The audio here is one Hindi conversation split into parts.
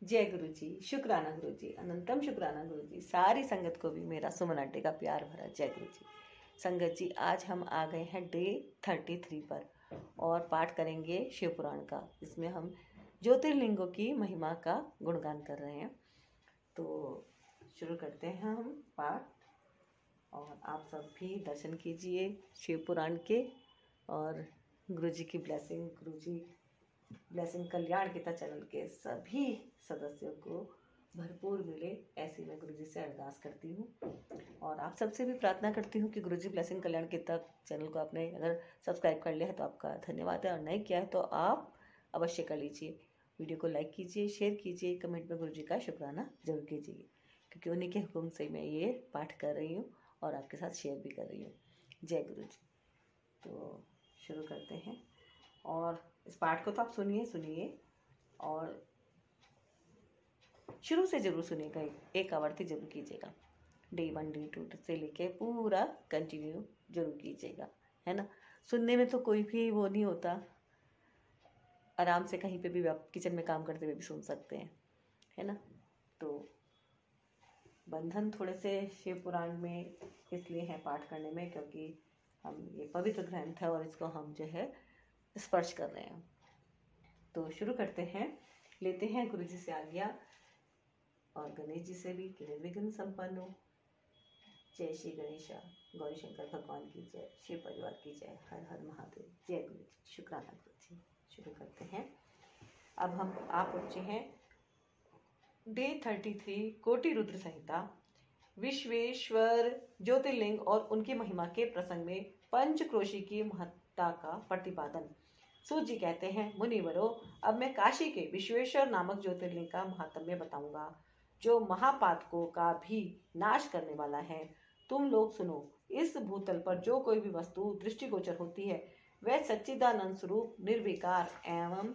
जय गुरु जी, शुक्राना गुरु जी, अनंतम शुक्राना गुरु जी। सारी संगत को भी मेरा सुमन आंटी का प्यार भरा जय गुरु जी। संगत जी, आज हम आ गए हैं डे 33 पर और पाठ करेंगे शिव पुराण का। इसमें हम ज्योतिर्लिंगों की महिमा का गुणगान कर रहे हैं। तो शुरू करते हैं हम पाठ, और आप सब भी दर्शन कीजिए शिव पुराण के, और गुरु जी की ब्लेसिंग, गुरु जी ब्लेसिंग कल्याण गीता चैनल के सभी सदस्यों को भरपूर मिले, ऐसी मैं गुरुजी से अरदास करती हूँ। और आप सबसे भी प्रार्थना करती हूँ कि गुरुजी ब्लेसिंग कल्याण गीता चैनल को आपने अगर सब्सक्राइब कर लिया है तो आपका धन्यवाद है, और नहीं किया है तो आप अवश्य कर लीजिए। वीडियो को लाइक कीजिए, शेयर कीजिए, कमेंट में गुरुजी का शुक्राना जरूर कीजिए, क्योंकि उन्हीं के हुक्म से मैं ये पाठ कर रही हूँ और आपके साथ शेयर भी कर रही हूँ। जय गुरु जी। तो शुरू करते हैं, और इस पाठ को तो आप सुनिए और शुरू से जरूर सुनिएगा, एक आवर्ती जरूर कीजिएगा। डे 1 डे 2 से लेके पूरा कंटिन्यू जरूर कीजिएगा, है ना। सुनने में तो कोई भी वो नहीं होता, आराम से कहीं पे भी आप किचन में काम करते हुए भी सुन सकते हैं, है ना। तो बंधन थोड़े से शिव पुराण में इसलिए है पाठ करने में, क्योंकि हम ये पवित्र ग्रंथ है और इसको हम जो है स्पर्श कर रहे हैं। तो शुरू करते हैं, लेते हैं गुरु जी से आज्ञा और गणेश जी से भी कि निर्विघ्न संपन्न हो। जय श्री गणेशा, गौरी शंकर भगवान की जय, शिव परिवार की जय, हर हर महादेव। जय गुरु जी, शुक्राना गुरु जी। शुरू करते हैं। अब हम आप पहुंचे हैं डे 33 कोटि रुद्र संहिता, विश्वेश्वर ज्योतिर्लिंग और उनकी महिमा के प्रसंग में पंचक्रोशी की महत्ता का प्रतिपादन। सूत जी कहते हैं, मुनिवरों, अब मैं काशी के विश्वेश्वर नामक ज्योतिर्लिंग का महात्म्य बताऊंगा, जो महापातकों का भी नाश करने वाला है। तुम लोग सुनो। इस भूतल पर जो कोई भी वस्तु दृष्टिगोचर होती है, वह सच्चिदानंद स्वरूप निर्विकार एवं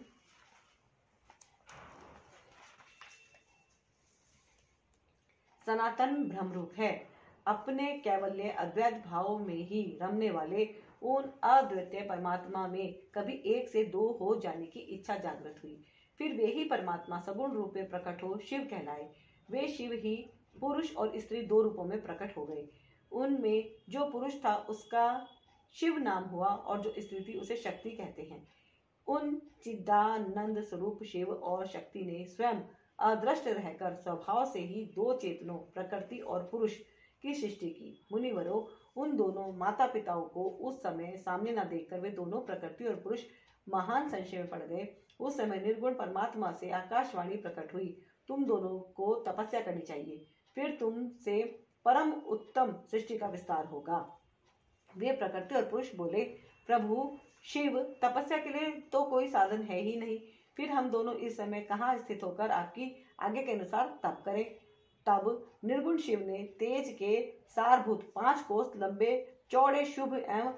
सनातन ब्रह्मरूप है। अपने कैवल्य अद्वैत भाव में ही रमने वाले उन अद्वितीय परमात्मा में कभी एक से दो हो जाने की इच्छा जागृत हुई। फिर वे ही परमात्मा सगुण रूप में प्रकट हो शिव कहलाए। वे शिव ही पुरुष और स्त्री दो रूपों में प्रकट हो गए। उनमें जो पुरुष था उसका शिव नाम हुआ, और जो स्त्री थी उसे शक्ति कहते हैं। उन चिदानंद स्वरूप शिव और शक्ति ने स्वयं अदृष्ट रहकर स्वभाव से ही दो चेतनों प्रकृति और पुरुष की सृष्टि की। मुनिवरों, उन दोनों माता पिताओं को उस समय सामने न देखकर वे दोनों प्रकृति और पुरुष महान संशय में पड़ गए। उस समय निर्गुण परमात्मा से आकाशवाणी प्रकट हुई, तुम दोनों को तपस्या करनी चाहिए, फिर तुमसे परम उत्तम सृष्टि का विस्तार होगा। वे प्रकृति और पुरुष बोले, प्रभु शिव, तपस्या के लिए तो कोई साधन है ही नहीं, फिर हम दोनों इस समय कहाँ स्थित होकर आपकी आगे के अनुसार तप करें। तब निर्गुण शिव ने तेज के सारभूत 5 कोस लंबे चौड़े शुभ एवं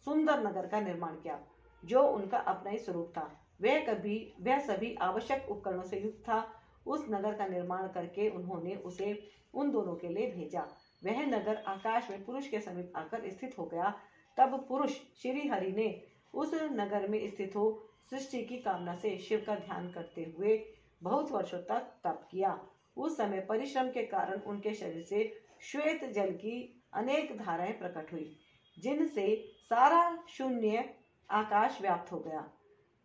सुंदर नगर का निर्माण किया, जो उनका अपना ही स्वरूप था। वह सभी आवश्यक उपकरणों से युक्त था। उस नगर का निर्माण करके उन्होंने उसे उन दोनों के लिए भेजा। वह नगर आकाश में पुरुष के समीप आकर स्थित हो गया। तब पुरुष श्री हरि ने उस नगर में स्थित हो सृष्टि की कामना से शिव का ध्यान करते हुए बहुत वर्षों तक तप किया। उस समय परिश्रम के कारण उनके शरीर से श्वेत जल की अनेक धाराएं प्रकट हुई, जिनसे सारा शून्य आकाश व्याप्त हो गया।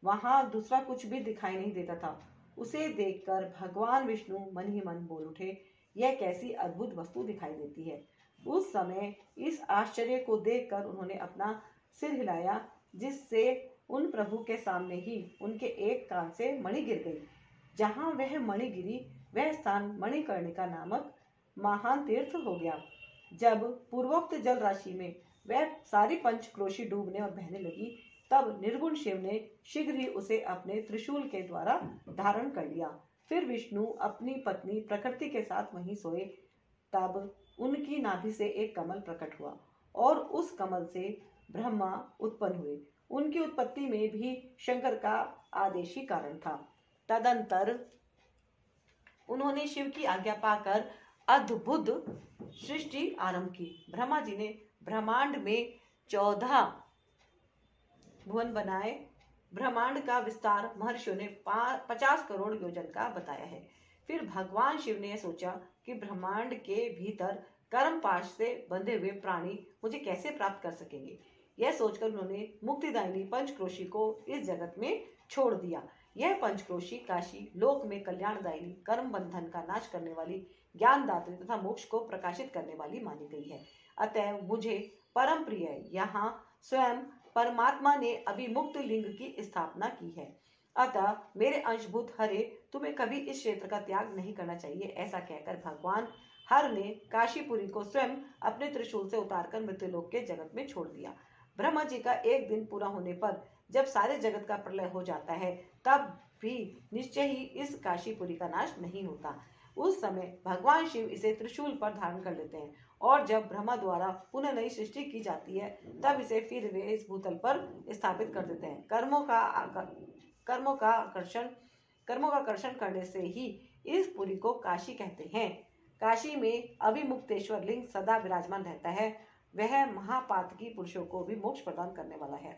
वहां दूसरा कुछ भी दिखाई नहीं देता था। उसे देखकर भगवान विष्णु मन ही मन बोल उठे, यह कैसी अद्भुत वस्तु दिखाई देती है। उस समय इस आश्चर्य को देखकर उन्होंने अपना सिर हिलाया, जिससे उन प्रभु के सामने ही उनके एक कान से मणि गिर गई। जहां वह मणि गिरी, वह स्थान मणिकर्णिका नामक महान तीर्थ हो गया। जब पूर्वोक्त जल राशि में वह सारी पंचक्रोशी डूबने और बहने लगी, तब निर्गुण शिव ने शीघ्र ही उसे अपने त्रिशूल के द्वारा धारण कर लिया। फिर विष्णु अपनी पत्नी प्रकृति के साथ वहीं सोए। तब उनकी नाभि से एक कमल प्रकट हुआ, और उस कमल से ब्रह्मा उत्पन्न हुए। उनकी उत्पत्ति में भी शंकर का आदेश ही कारण था। तदंतर उन्होंने शिव की आज्ञा पाकर अद्भुत सृष्टि आरंभ की। ब्रह्मा जी ने ब्रह्मांड में 14 भुवन बनाए, ब्रह्मांड का विस्तार महर्षियों ने 50 करोड़ योजन का बताया है। फिर भगवान शिव ने सोचा कि ब्रह्मांड के भीतर कर्म पाश से बंधे हुए प्राणी मुझे कैसे प्राप्त कर सकेंगे। यह सोचकर उन्होंने मुक्तिदायिनी पंचक्रोशी को इस जगत में छोड़ दिया। यह पंचक्रोशी काशी लोक में कल्याणदायिनी, कर्म बंधन का नाश करने वाली, ज्ञानदात्री तथा मोक्ष को प्रकाशित करने वाली मानी गई है। अतः मुझे परम प्रिय यहाँ स्वयं परमात्मा ने अभिमुक्त लिंग की स्थापना की है। अतः मेरे अंशभूत हरे, तुम्हें कभी इस क्षेत्र का त्याग नहीं करना चाहिए। ऐसा कहकर भगवान हर ने काशीपुरी को स्वयं अपने त्रिशूल से उतारकर मृत्युलोक के जगत में छोड़ दिया। ब्रह्मा जी का एक दिन पूरा होने पर जब सारे जगत का प्रलय हो जाता है, तब भी निश्चय ही इस काशीपुरी का नाश नहीं होता। उस समय भगवान शिव इसे त्रिशूल पर धारण कर लेते हैं और जब ब्रह्मा द्वारा पुनः नई सृष्टि की जाती है, तब इसे फिर वे इस भूतल पर स्थापित कर देते हैं। कर्मों का आकर्षण करने से ही इस पुरी को काशी कहते हैं। काशी में अभिमुक्तेश्वर लिंग सदा विराजमान रहता है। वह महापातकी पुरुषों को भी मोक्ष प्रदान करने वाला है।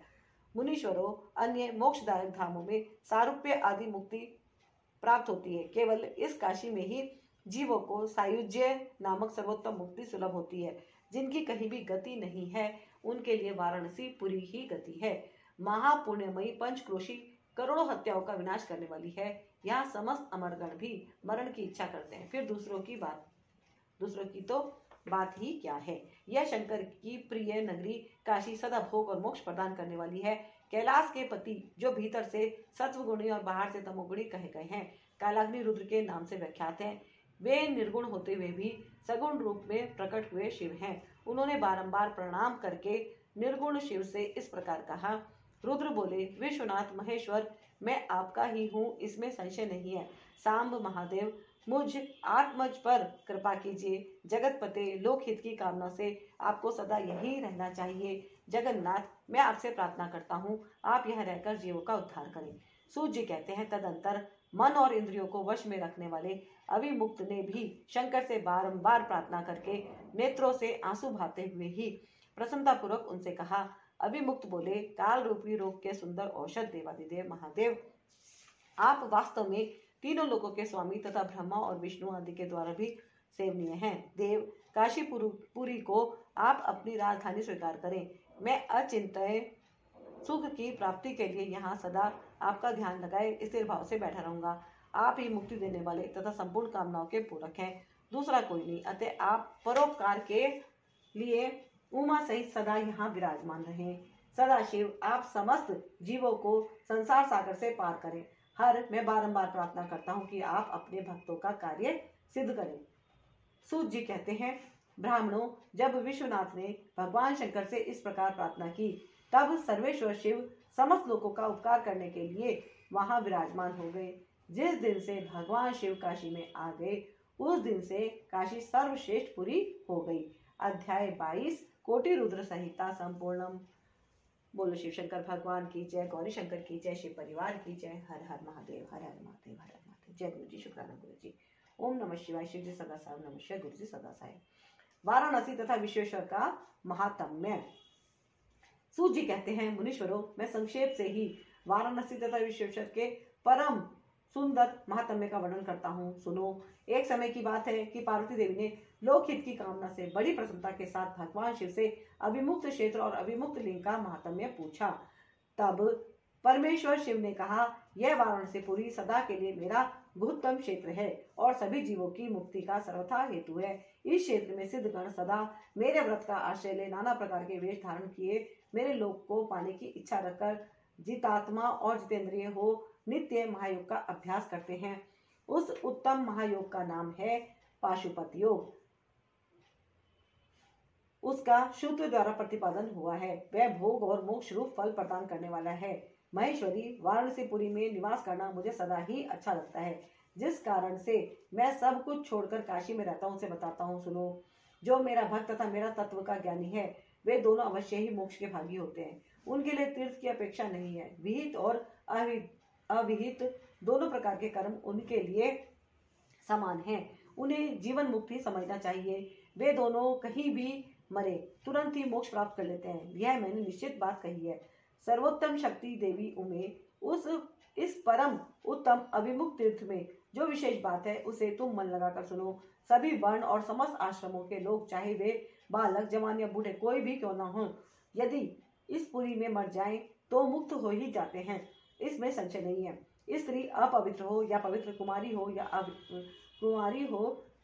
मुनीश्वरों, अन्य मोक्षदायक धामों में सारूप्य आदि मुक्ति प्राप्त होती है। केवल इस काशी में ही जीवों को सायुज्य नामक सर्वोत्तम मुक्ति सुलभ होती है। जिनकी कहीं भी गति नहीं है, उनके लिए वाराणसी पुरी ही गति है। महापुण्यमयी पंचक्रोशी करोड़ों हत्याओं का विनाश करने वाली है। यहाँ समस्त अमरगण भी मरण की इच्छा करते हैं, फिर दूसरों की तो बात ही क्या है। यह शंकर की प्रिय नगरी काशी सदा भोग और मोक्ष प्रदान करने वाली है। कैलाश के पति जो भीतर से सत्वगुणी और बाहर से तमोगुणी कहे गए हैं, कालाग्नि रुद्र के नाम से विख्यात हैं। वे निर्गुण होते हुए भी सगुण रूप में प्रकट हुए शिव हैं। उन्होंने बारंबार प्रणाम करके निर्गुण शिव से इस प्रकार कहा। रुद्र बोले, विश्वनाथ महेश्वर, मैं आपका ही हूँ, इसमें संशय नहीं है। सांब महादेव, मुझ आत्मज पर कृपा कीजिए। जगतपते, लोकहित की कामना से आपको सदा यही रहना चाहिए। जगन्नाथ, मैं आपसे प्रार्थना करता हूँ, आप यह रहकर जीवों का उद्धार करें। सूत जी कहते हैं, तदंतर मन और इंद्रियों को वश में रखने वाले अभिमुक्त ने भी शंकर से बारंबार प्रार्थना करके नेत्रों से आंसू बहाते हुए ही प्रसन्नतापूर्वक उनसे कहा। अभिमुक्त बोले, काल रूपी रोग के सुंदर औषध देवादिदेव महादेव, आप वास्तव में तीनों लोकों के स्वामी तथा ब्रह्मा और विष्णु आदि के द्वारा भी सेवनीय हैं। देव, काशीपुरी को आप अपनी राजधानी स्वीकार करें। मैं अचिंत्य सुख की प्राप्ति के लिए यहाँ सदा आपका ध्यान लगाए स्थिर भाव से बैठा रहूंगा। आप ही मुक्ति देने वाले तथा संपूर्ण कामनाओं के पूरक हैं, दूसरा कोई नहीं। अतः आप परोपकार के लिए उमा सहित सदा यहाँ विराजमान रहें। सदाशिव, आप समस्त जीवों को संसार सागर से पार करें। हर, मैं बारंबार प्रार्थना करता हूँ कि आप अपने भक्तों का कार्य सिद्ध करें। सूत जी कहते हैं, ब्राह्मणों, जब विश्वनाथ ने भगवान शंकर से इस प्रकार प्रार्थना की, तब सर्वेश्वर शिव समस्त लोगों का उपकार करने के लिए वहां विराजमान हो गए। जिस दिन से भगवान शिव काशी में आ गए, उस दिन से काशी सर्वश्रेष्ठ पुरी हो गई। अध्याय 22 कोटि रुद्र संहिता संपूर्णम। बोलो शिव शंकर भगवान की जय, गौरी शंकर की जय, शिव परिवार की जय। हर हर महादेव, हर हर महादेव, हर हर महादेव। जय गुरु जी, शुक्राना गुरु जी। ओम नमः शिवाय। शिव जी सदा साहेब, नमः शिवाय। गुरु जी सदा साहेब। वाराणसी तथा विश्वेश्वर का महात्म्य। सूत जी कहते हैं, मुनीश्वरों, मैं संक्षेप से ही वाराणसी तथा विश्वेश्वर के परम सुंदर महात्म्य का वर्णन करता हूँ, सुनो। एक समय की बात है कि पार्वती देवी ने लोकहित की कामना से बड़ी प्रसन्नता के साथ भगवान शिव से अभिमुक्त क्षेत्र और अभिमुक्त लिंग का महात्म्य पूछा। तब परमेश्वर शिव ने कहा, यह वाराणसीपुरी सदा के लिए मेरा गुहत्तम क्षेत्र है और सभी जीवों की मुक्ति का सर्वथा हेतु है। इस क्षेत्र में सिद्धगण सदा मेरे व्रत का आश्रय ले नाना प्रकार के वेश धारण किए मेरे लोक को पाने की इच्छा रखकर जितात्मा और जितेंद्रिय हो नित्य महायोग का अभ्यास करते हैं। उस उत्तम महायोग का नाम है पाशुपत योग। उसका सूत्र द्वारा प्रतिपादन हुआ है। वह भोग और मोक्ष रूप फल प्रदान करने वाला है। महेश्वरी, वाराणसीपुरी में निवास करना मुझे सदा ही अच्छा लगता है, जिस कारण से मैं सब कुछ छोड़कर काशी में रहता हूँ उसे बताता हूँ, सुनो। जो मेरा भक्त तथा मेरा तत्व का ज्ञानी है, वे दोनों अवश्य ही मोक्ष के भागी होते हैं। उनके लिए तीर्थ की अपेक्षा नहीं है। विहित और अविहित दोनों प्रकार के कर्म उनके लिए समान हैं। उन्हें जीवन मुक्ति समझना चाहिए। वे दोनों कहीं भी मरे तुरंत ही मोक्ष प्राप्त कर लेते हैं। यह मैंने निश्चित बात कही है। सर्वोत्तम शक्ति देवी उमे उस इस परम उत्तम अभिमुख तीर्थ में जो विशेष बात है उसे तुम मन लगाकर सुनो। सभी वर्ण और समस्त आश्रमों के लोग, चाहे वे बालक, जवान या बूढ़े कोई भी क्यों न हो, यदि इस पुरी में मर जाएं तो मुक्त हो ही जाते हैं, इसमें संशय नहीं है। स्त्री अपवित्र हो या पवित्र, कुमारी हो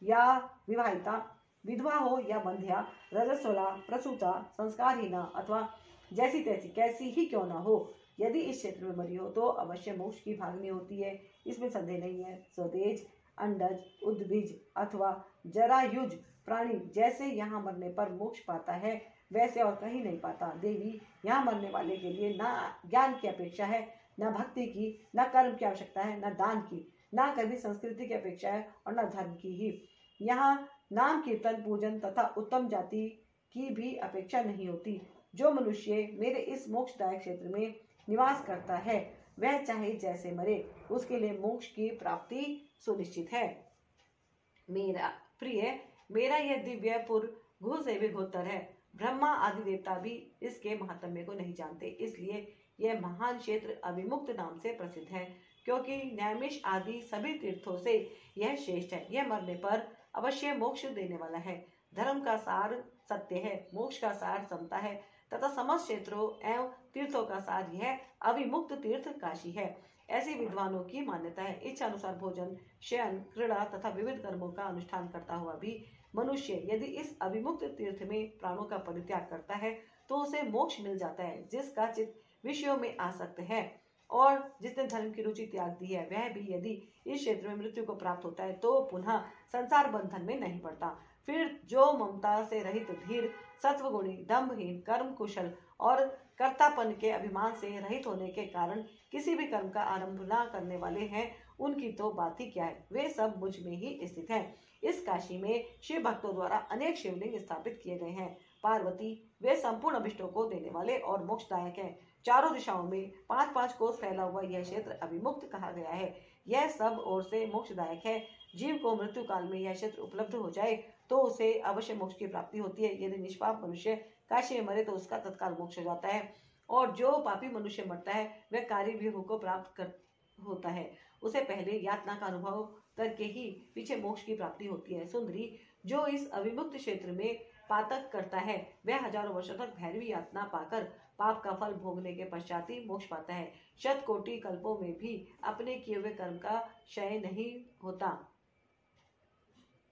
या विवाहिता, विधवा हो या बंध्या, रजस्वला, प्रसूता, संस्कारहीना अथवा जैसी तैसी कैसी ही क्यों ना हो, यदि इस क्षेत्र में मरी हो तो अवश्य मोक्ष की भागनी होती है, इसमें संदेह नहीं है। स्वदेज, अंडज, उद्भिज अथवा जरायुज प्राणी जैसे यहाँ मरने पर मोक्ष पाता है, वैसे और कहीं नहीं पाता। देवी, यहाँ मरने वाले के लिए न ज्ञान की अपेक्षा है, न भक्ति की, न कर्म की आवश्यकता है, न दान की, न कभी संस्कृति की अपेक्षा है और न धर्म की ही। यहाँ नाम कीर्तन, पूजन तथा उत्तम जाति की भी अपेक्षा नहीं होती। जो मनुष्य मेरे इस मोक्षदायक क्षेत्र में निवास करता है वह चाहे जैसे मरे, उसके लिए मोक्ष की प्राप्ति सुनिश्चित है। मेरा प्रिय, मेरा यह दिव्यपुर घू से भी घोत्तर है। ब्रह्मा आदि देवता भी इसके महात्म्य को नहीं जानते, इसलिए यह महान क्षेत्र अभिमुक्त नाम से प्रसिद्ध है, क्योंकि नैमिष आदि सभी तीर्थों से यह श्रेष्ठ है। यह मरने पर अवश्य मोक्ष देने वाला है। धर्म का सार सत्य है, मोक्ष का सार समता है तथा समस्त क्षेत्रों एवं तीर्थों का सार यह अभिमुक्त तीर्थ काशी है। ऐसी विद्वानों की मान्यता है। इच्छा अनुसार भोजन, शयन, क्रीड़ा तथा विविध कर्मों का अनुष्ठान करता हुआ भी मनुष्य यदि इस अभिमुक्त तीर्थ में प्राणों का परित्याग करता है तो उसे मोक्ष मिल जाता है। जिसका चित्त विषयों में आसक्त है और जिसने धर्म की रुचि त्याग दी है, वह भी यदि इस क्षेत्र में मृत्यु को प्राप्त होता है तो पुनः संसार बंधन में नहीं पड़ता। फिर जो ममता से रहित, धीर, सत्वगुणी, दंभहीन, कर्म कुशल और कर्तापन के अभिमान से रहित होने के कारण किसी भी कर्म का आरंभ न करने वाले हैं, उनकी तो बात ही क्या है, वे सब मुझ में ही स्थित हैं। इस काशी में शिव भक्तों द्वारा अनेक शिवलिंग स्थापित किए गए हैं। पार्वती, वे संपूर्ण अभिष्टों को देने वाले और मोक्षदायक हैं। चारों दिशाओं में 5-5 कोस फैला हुआ यह क्षेत्र अभिमुक्त कहा गया है। यह सब ओर से मोक्षदायक है। जीव को मृत्यु काल में यह क्षेत्र उपलब्ध हो जाए तो उसे अवश्य मोक्ष की प्राप्ति होती है। यदि निष्पाप मनुष्य काशी में मरे तो उसका तत्काल मोक्ष हो जाता है, और जो पापी मनुष्य मरता है वह कार्य विभू को प्राप्त होता है। उसे पहले यातना का अनुभव करके ही पीछे मोक्ष की प्राप्ति होती है। सुंदरी, जो इस अविमुक्त क्षेत्र में पातक करता है वह हजारों वर्षों तक भैरवी यातना पाकर पाप का फल भोगने के पश्चात ही मोक्ष पाता है। 100 कोटि कल्पों में भी अपने किए हुए कर्म का क्षय नहीं होता।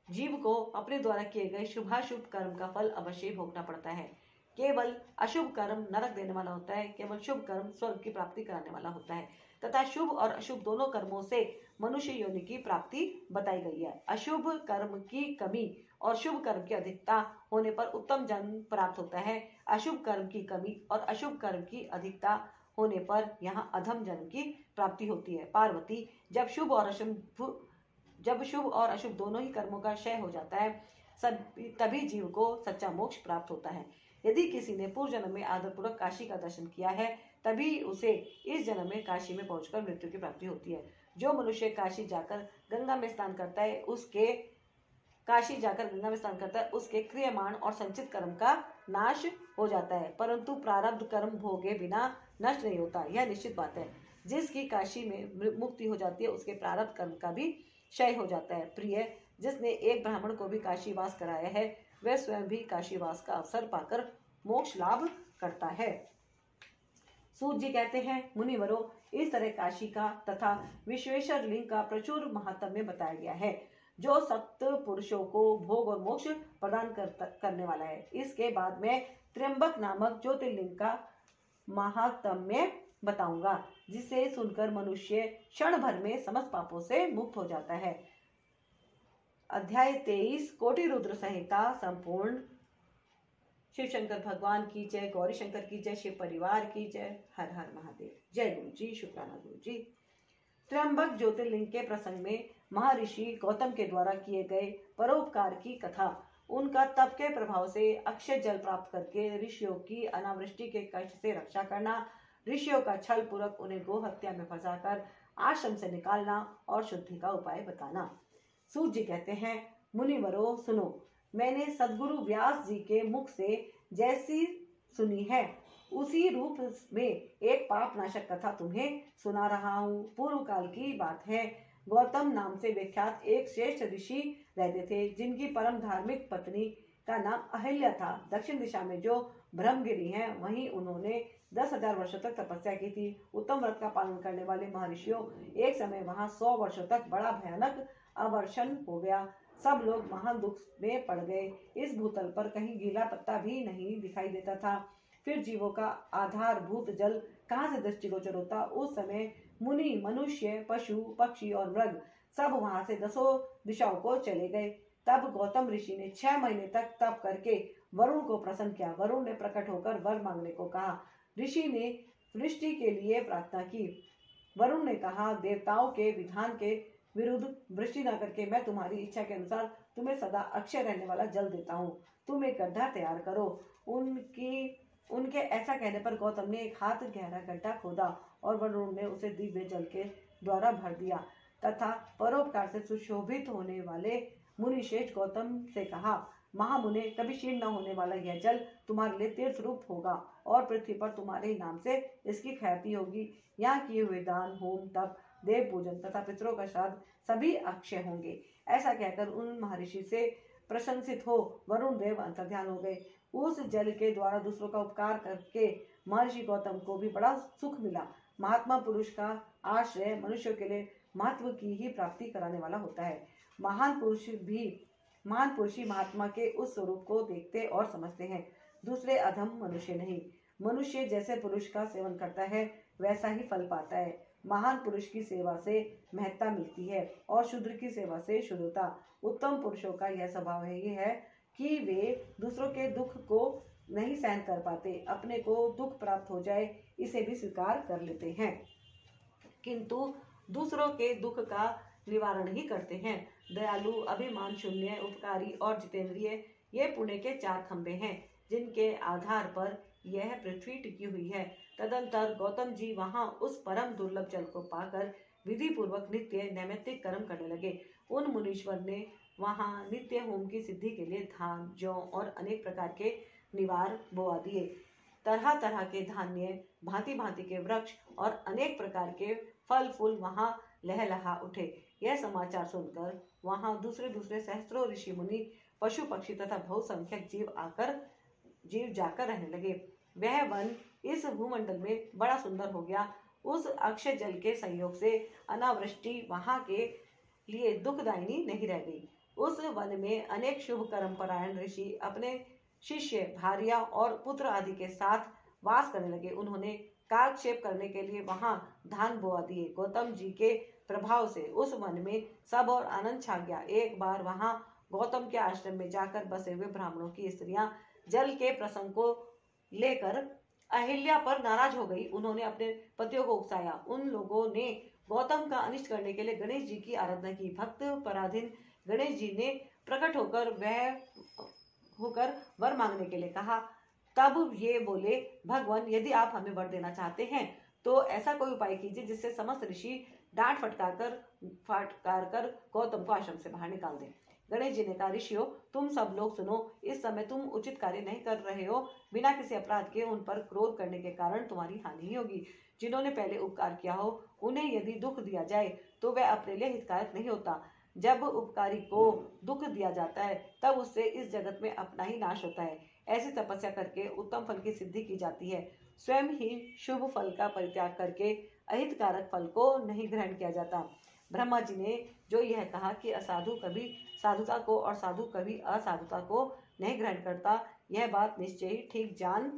जीव को अपने द्वारा किए गए शुभाशुभ कर्म का फल अवश्य भोगना पड़ता है। केवल अशुभ कर्म नरक देने वाला होता है, केवल शुभ कर्म स्वर्ग की प्राप्ति कराने वाला होता है, तथा शुभ और अशुभ दोनों कर्मों से मनुष्य योनि की प्राप्ति बताई गई है। अशुभ कर्म की कमी और शुभ कर्म की अधिकता होने पर उत्तम जन्म प्राप्त होता है। अशुभ कर्म की कमी और अशुभ कर्म की अधिकता होने पर यहाँ अधम जन्म की प्राप्ति होती है। पार्वती, जब शुभ और अशुभ दोनों ही कर्मों का क्षय हो जाता है तभी जीव को सच्चा मोक्ष प्राप्त होता है। यदि किसी ने पूर्व जन्म में आदरपूर्वक काशी का दर्शन किया है तभी उसे इस जन्म में काशी में पहुंचकर मृत्यु की प्राप्ति होती है। जो मनुष्य काशी जाकर गंगा में स्नान करता है उसके क्रियमाण और संचित कर्म का नाश हो जाता है, परंतु प्रारब्ध कर्म भोगे बिना नष्ट नहीं होता, यह निश्चित बात है। जिसकी काशी में मुक्ति हो जाती है उसके प्रारब्ध कर्म का भी क्षय हो जाता है। प्रिय, जिसने एक ब्राह्मण को भी काशीवास कराया है वह स्वयं भी काशीवास का अवसर पाकर मोक्ष लाभ करता है। सूत जी कहते हैं, मुनिवरों, इस तरह काशी का तथा विश्वेश्वर लिंग का प्रचुर महात्म्य बताया गया है, जो सप्त पुरुषों को भोग और मोक्ष प्रदान करने वाला है। इसके बाद मैं त्र्यंबक नामक ज्योतिर्लिंग का महात्म्य बताऊंगा, जिसे सुनकर मनुष्य क्षण भर में समस्त पापों से मुक्त हो जाता है। अध्याय 23 कोटि रुद्र संहिता संपूर्ण। शिव शंकर भगवान की जय, गौरी शंकर की जय, शिव परिवार की जय। हर हर महादेव। जय गुरु जी, शुक्राना गुरु जी। त्र्यंबक ज्योतिर्लिंग के प्रसंग में महर्षि गौतम के द्वारा किए गए परोपकार की कथा, उनका तप के प्रभाव से अक्षय जल प्राप्त करके ऋषियों की अनावृष्टि के कष्ट से रक्षा करना, ऋषियों का छल पूर्वक उन्हें गो हत्या में फंसाकर आश्रम से निकालना और शुद्धि का उपाय बताना। सूत जी कहते हैं, मुनिवरों सुनो, मैंने सदगुरु व्यास जी के मुख से जैसी सुनी है उसी रूप में एक पाप नाशक कथा तुम्हें सुना रहा हूँ। पूर्व काल की बात है। गौतम नाम से विख्यात एक श्रेष्ठ ऋषि रहते थे, जिनकी परम धार्मिक पत्नी का नाम अहिल्या था। दक्षिण दिशा में जो ब्रह्मगिरी है, वहीं उन्होंने 10,000 वर्षों तक तपस्या की थी। उत्तम व्रत का पालन करने वाले महर्षियों, एक समय वहां 100 वर्षों तक बड़ा भयानक अवर्षण हो गया। सब लोग महान दुख में पड़ गए। इस भूतल पर कहीं गीला पत्ता भी नहीं दिखाई देता था। फिर जीवों का आधारभूत जल कहाँ से दृष्टिगोचर होता। उस समय मुनि, मनुष्य, पशु, पक्षी और मृग सब वहां से 10 दिशाओं को चले गए। तब गौतम ऋषि ने 6 महीने तक तप करके वरुण को प्रसन्न किया। वरुण ने प्रकट होकर वर मांगने को कहा। ऋषि ने वृष्टि के लिए प्रार्थना की। वरुण ने कहा, देवताओं के विधान के विरुद्ध वृष्टि न करके मैं तुम्हारी इच्छा के अनुसार तुम्हें सदा अक्षय रहने वाला जल देता हूँ। तुम एक गड्ढा तैयार करो। उनके ऐसा कहने पर गौतम ने एक हाथ गहरा गड्ढा खोदा और वरुण ने उसे दिव्य जल के द्वारा भर दिया तथा परोपकार से सुशोभित होने वाले मुनिश्रेष्ठ गौतम से कहा, महामुने, कभी क्षीण न होने वाला यह जल तुम्हारे लिए तीर्थ रूप होगा और पृथ्वी पर तुम्हारे ही नाम से इसकी ख्याति होगी। यहाँ किए हुए दान, होम, तप, देव पूजन तथा पितरों का श्राद्ध सभी अक्षय होंगे। ऐसा कहकर उन महर्षि से प्रशंसित हो वरुण देव अंतर्ध्यान हो गए। उस जल के द्वारा दूसरों का उपकार करके महर्षि गौतम को भी बड़ा सुख मिला। महात्मा पुरुष का आश्रय मनुष्यों के लिए महत्व की ही प्राप्ति कराने वाला होता है। महान पुरुष ही महात्मा के उस स्वरूप को देखते और समझते हैं, दूसरे अधम मनुष्य नहीं। मनुष्य जैसे पुरुष का सेवन करता है, वैसा ही फल पाता है। महान पुरुष की सेवा से महत्ता मिलती है और शूद्र की सेवा से शुद्धता। उत्तम पुरुषों का यह स्वभाव है, ये है कि वे दूसरों के दुख को नहीं सहन कर पाते, अपने को दुख प्राप्त हो जाए इसे भी स्वीकार कर लेते हैं, किंतु दूसरों के दुख का निवारण ही करते हैं। दयालु, अभिमान शून्य, उपकारी और जितेंद्रिय, ये पुण्य के 4 खंभे हैं जिनके आधार पर यह पृथ्वी टिकी हुई है। तदंतर गौतम जी वहां उस परम दुर्लभ जल को पाकर विधि पूर्वक नित्य नैमित्तिक कर्म करने लगे। उन मुनीश्वर ने वहां नित्य होम की सिद्धि के लिए धान, जौ और अनेक प्रकार के निवार बोआ दिए। तरह तरह के धान्य, भांति भांति के वृक्ष और अनेक प्रकार के फल फूल वहां लहलहा उठे। यह समाचार सुनकर वहां दूसरे सहस्त्रों ऋषि मुनि, पशु पक्षी तथा बहुसंख्यक जीव जाकर रहने लगे। वह वन इस भूमंडल में बड़ा सुंदर हो गया। उस अक्षय जल के संयोग से अनावृष्टि वहां के लिए दुखदायिनी नहीं रह गई। उस वन में अनेक शुभ कर्म परायण ऋषि अपने शिष्य, भार्या और पुत्र आदि के साथ वास करने लगे। उन्होंने कालक्षेप करने के लिए वहां धान बोआ दिए। गौतम जी के प्रभाव से उस वन में सब और आनंद छा गया। एक बार वहां गौतम के आश्रम में जाकर बसे हुए ब्राह्मणों की स्त्रियां जल के प्रसंग को लेकर अहिल्या पर नाराज हो गई। उन्होंने अपने पतियों को उकसाया। उन लोगों ने गौतम का अनिष्ट करने के लिए गणेश जी की आराधना की। भक्त पराधीन गणेश जी ने प्रकट होकर वर मांगने के लिए कहा। तब ये बोले, भगवान, यदि आप हमें वर देना चाहते हैं तो ऐसा कोई उपाय कीजिए जिससे समस्त ऋषि डांट फटकार कर गौतम को आश्रम से बाहर निकाल दें। गणेश जी ने कहा, ऋषियों, तुम सब लोग सुनो। इस समय तुम उचित कार्य नहीं कर रहे हो। बिना किसी अपराध के उन पर क्रोध करने के कारण तुम्हारी हानि ही होगी। जिन्होंने पहले उपकार किया हो, उन्हें यदि दुख दिया जाए तो वह अपने लिए हितकारक नहीं होता। जब उपकारी को दुख दिया जाता है तब उससे इस जगत में अपना ही नाश होता है। ऐसी तपस्या करके उत्तम फल की सिद्धि की जाती है। स्वयं ही शुभ फल का परित्याग करके अहितकारक फल को नहीं ग्रहण किया जाता। ब्रह्मा जी ने जो यह कहा कि असाधु कभी साधुता को और साधु कभी असाधुता को नहीं ग्रहण करता, यह बात निश्चय ही ठीक जान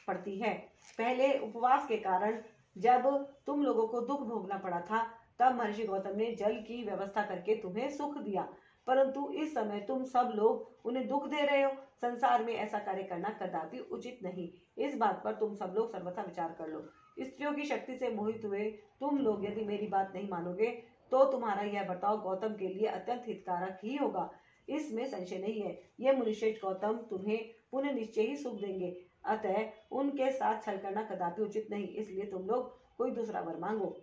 पड़ती है। पहले उपवास के कारण जब तुम लोगों को दुख भोगना पड़ा था, तब महर्षि गौतम ने जल की व्यवस्था करके तुम्हें सुख दिया, परंतु इस समय तुम सब लोग उन्हें दुख दे रहे हो। संसार में ऐसा कार्य करना कदापि उचित नहीं। इस बात पर तुम सब लोग सर्वथा विचार कर लो। स्त्रियों की शक्ति से मोहित हुए तुम लोग यदि मेरी बात नहीं मानोगे तो तुम्हारा यह बर्ताव गौतम के लिए अत्यंत हितकारक ही होगा, इसमें संशय नहीं है। ये मुनिश्रेष्ठ गौतम तुम्हें पुनः निश्चय ही सुख देंगे, अतः उनके साथ छल करना कदापि उचित नहीं। इसलिए तुम लोग कोई दूसरा वर मांगो।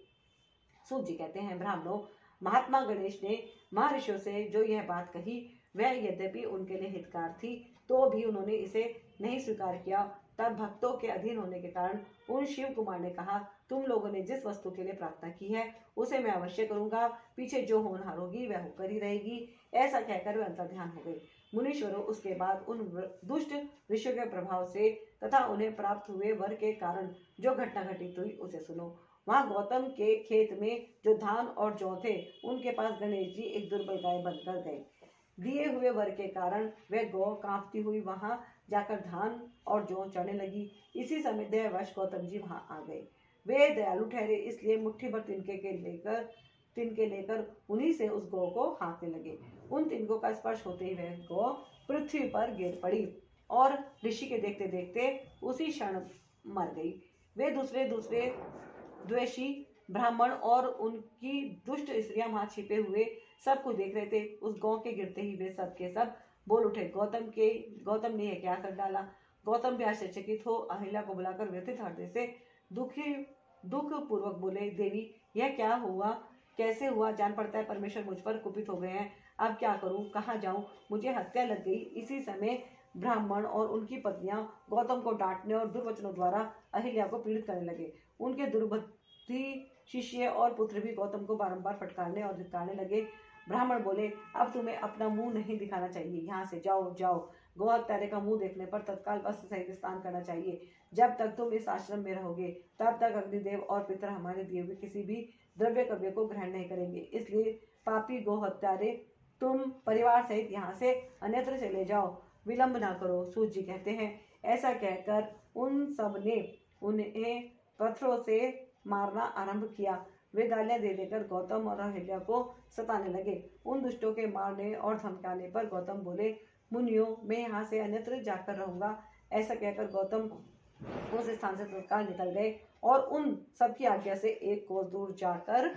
सूत जी कहते हैं, ब्राह्मणों, महात्मा गणेश ने महर्षियों से जो यह बात कही वह यद्यपि उनके लिए हितकार थी तो भी उन्होंने इसे नहीं स्वीकार किया तब भक्तों के अधीन होने के कारण उन शिव कुमार ने कहा, तुम लोगों ने जिस वस्तु के लिए प्रार्थना की है उसे मैं अवश्य करूंगा, पीछे जो होनहार होगी वह होकर ही रहेगी। ऐसा कहकर वे अंतर्ध्यान हो गए। मुनीश्वरों, उसके बाद उन दुष्ट ऋषियों के प्रभाव से तथा उन्हें प्राप्त हुए वर के कारण जो घटना घटित हुई उसे सुनो। वहां गौतम के खेत में जो धान और जौ थे, उनके पास गणेश जी एक दुर्बल गाय बनकर गए। दिए हुए वर के कारण वह गौ कांपती हुई वहां जाकर धान और जौ चढ़ने लगी। इसी समय दयावश गौतम जी वहां आ गए। वे दयालु ठहरे, इसलिए मुट्ठी भर तिनके लेकर उन्हीं से उस गौ को हाँकने लगे। उन तिनकों का स्पर्श होते ही वह गौ पृथ्वी पर गिर पड़ी और ऋषि के देखते देखते उसी क्षण मर गई। वे दूसरे द्वेषी ब्राह्मण और उनकी दुष्ट स्त्रियां वहां छिपे हुए सब कुछ देख रहे थे। उस गौ के गिरते ही वे सब के सब बोल उठे, गौतम ने यह क्या कर डाला। गौतम भी आश्चर्यचकित हो अहिल्या को बुलाकर व्यथित हृदय से दुख पूर्वक बोले, देवी यह क्या हुआ, कैसे हुआ, जान पड़ता है परमेश्वर मुझ पर कुपित हो गए हैं। अब क्या करूं, कहाँ जाऊं, मुझे हत्या लग गई। इसी समय ब्राह्मण और उनकी पत्नियां गौतम को डांटने और दुर्वचनों द्वारा अहिल्या को पीड़ित करने लगे। उनके दुर्बुद्धि शिष्य और पुत्र भी गौतम को बारंबार फटकारने और धिक्कारने लगे। ब्राह्मण बोले, अब तुम्हें अपना मुंह नहीं दिखाना चाहिए, यहाँ से जाओ जाओ। गौ हत्यारे का मुंह देखने पर तत्काल वस्त्र सहित स्नान करना चाहिए। जब तक तुम इस आश्रम में रहोगे तब तक अग्निदेव और पितर हमारे दिए हुए किसी भी द्रव्य कव्य को ग्रहण नहीं करेंगे। इसलिए पापी गौ हत्यारे, तुम परिवार सहित यहाँ से अन्यत्र चले जाओ, विलंब ना करो। सूत जी कहते हैं, ऐसा कहकर उन सब ने उन्हें पत्थरों से मारना आरंभ किया। वे गालियां दे देकर गौतम और अहिल्या को सताने लगे। उन दुष्टों के मारने और धमकाने पर गौतम बोले, मुनियों, मैं यहाँ से अन्यत्र जाकर रहूंगा। ऐसा कहकर गौतम उस स्थान से तत्काल निकल गए और उन सबकी आज्ञा से एक कोस दूर जाकर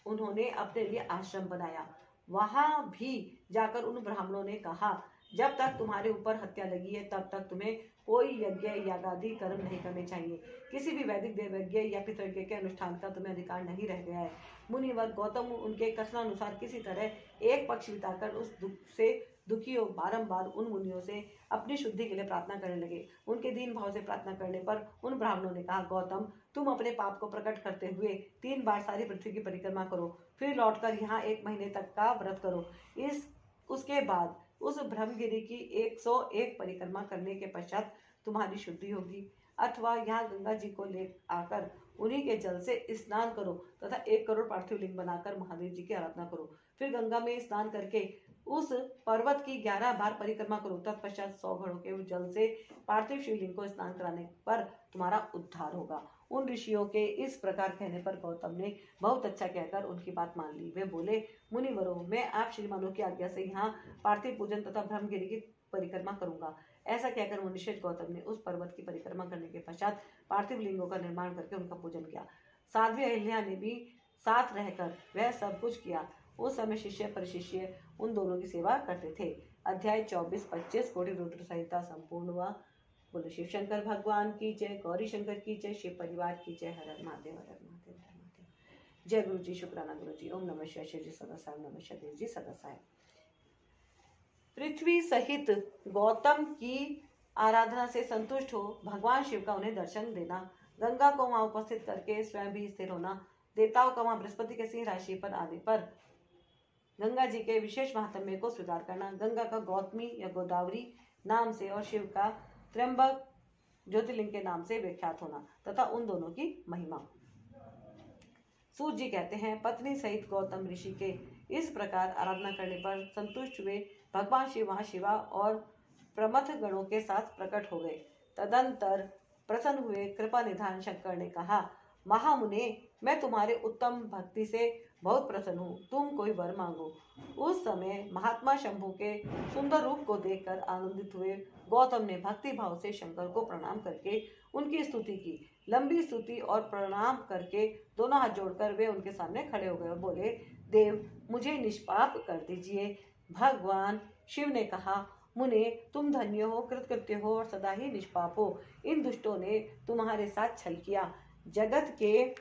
उन्होंने अपने लिए आश्रम बनाया। वहां भी जाकर उन ब्राह्मणों ने कहा, जब तक तुम्हारे ऊपर हत्या लगी है तब तक तुम्हें कोई यज्ञ यागादि कर्म नहीं करने चाहिए। किसी भी वैदिक देव यज्ञ या पितृयज्ञ के अनुष्ठान का तुम्हें अधिकार नहीं रह गया है। मुनिवर गौतम उनके कथनानुसार किसी तरह एक पक्ष बिताकर उस दुख से दुखी हो बारंबार उन मुनियों से अपनी शुद्धि के लिए प्रार्थना करने लगे। उनके दीन भाव से प्रार्थना करने पर उन ब्राह्मणों ने कहा, गौतम, तुम अपने पाप को प्रकट करते हुए 3 बार सारी पृथ्वी की परिक्रमा करो, फिर लौटकर यहाँ 1 महीने तक का व्रत करो। उसके बाद उस ब्रह्मगिरी की 101 परिक्रमा करने के पश्चात तुम्हारी शुद्धि होगी। अथवा यहाँ गंगा जी को ले आकर उन्हीं के जल से स्नान करो तथा 1 करोड़ पार्थिव लिंग बनाकर महादेव जी की आराधना करो। फिर गंगा में स्नान करके उस पर्वत की 11 बार परिक्रमा करो। तत्पश्चात 100 घड़ों के जल से पार्थिव शिवलिंग को स्नान कराने पर तुम्हारा उद्धार होगा। उन ऋषियों के इस प्रकार कहने पर गौतम ने बहुत अच्छा कहकर उनकी बात मान ली। वे बोले, मुनिवरों, मैं आप श्रीमानों की आज्ञा से यहाँ पार्थिव पूजन तथा ब्रह्मगिरी की परिक्रमा करूंगा। ऐसा कहकर मुनिश्रेष्ठ गौतम ने उस पर्वत की परिक्रमा करने के पश्चात पार्थिव लिंगों का निर्माण करके उनका पूजन किया। साध्वी अहिल्या ने भी साथ रहकर वह सब कुछ किया। उस समय शिष्य परिशिष्य उन दोनों की सेवा करते थे। अध्याय 24-25 कोटि रुद्र संहिता संपूर्ण हुआ। बोलो शिव शंकर भगवान की जय, गौरी शंकर की जय, शिव परिवार की जय। हर हर महादेव, हर हर महादेव, हर महादेव। जय गुरु जी, शुक्राना गुरु जी। ओम नमः शिवाय। शिव जी सदा साहेब, नमः शिवाय जी सदा साहेब। पृथ्वी सहित गौतम की आराधना से संतुष्ट हो भगवान शिव का उन्हें दर्शन देना, गंगा को वहां उपस्थित करके स्वयं भी स्थिर होना, देवताओं का वहां बृहस्पति के सिंह राशि पर आने पर गंगा जी के विशेष महात्म्य को स्वीकार करना, गंगा का गौतमी या गोदावरी नाम से और शिव का त्र्यंबक ज्योतिर्लिंग के नाम से विख्यात होना तथा उन दोनों की महिमा। सूत जी कहते हैं, पत्नी सहित गौतम ऋषि के इस प्रकार आराधना करने पर संतुष्ट हुए भगवान शिव वहां शिवा और प्रमथ गणों के साथ प्रकट हो गए। तदंतर प्रसन्न हुए कृपा निधान शंकर ने कहा, महामुने, मैं तुम्हारे उत्तम भक्ति से बहुत प्रसन्न हूँ, तुम कोई वर मांगो। उस समय महात्मा शंभु के सुंदर रूप को देखकर आनंदित हुए गौतम ने भक्ति भाव से शंकर को प्रणाम करके उनकी स्तुति की। लंबी स्तुति और प्रणाम करके दोनों हाथ जोड़कर वे उनके सामने खड़े हो गए और बोले, देव, मुझे निष्पाप कर दीजिए। भगवान शिव ने कहा, मुने, तुम धन्य हो, कृतकृत्य हो और सदा ही निष्पाप हो। इन दुष्टों ने तुम्हारे साथ छल किया। जगत के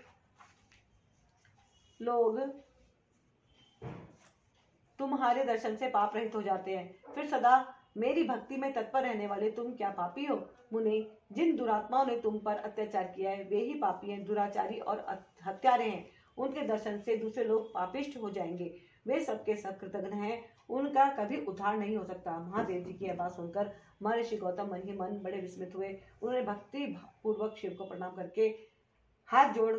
लोग तुम्हारे दर्शन से पाप रहित हो जाते हैं, फिर सदा मेरी भक्ति में तत्पर रहने वाले तुम क्या पापी हो? मुने, जिन दुरात्माओं ने तुम पर अत्याचार किया है वे ही पापी हैं, दुराचारी और हत्यारे हैं। उनके दर्शन से दूसरे लोग पापिष्ट हो जाएंगे। वे सबके सब कृतघ्न हैं, उनका कभी उद्धार नहीं हो सकता। महादेव जी की यह बात सुनकर महर्षि गौतम मन ही मन बड़े विस्मित हुए। उन्होंने भक्ति पूर्वक शिव को प्रणाम करके हाथ जोड़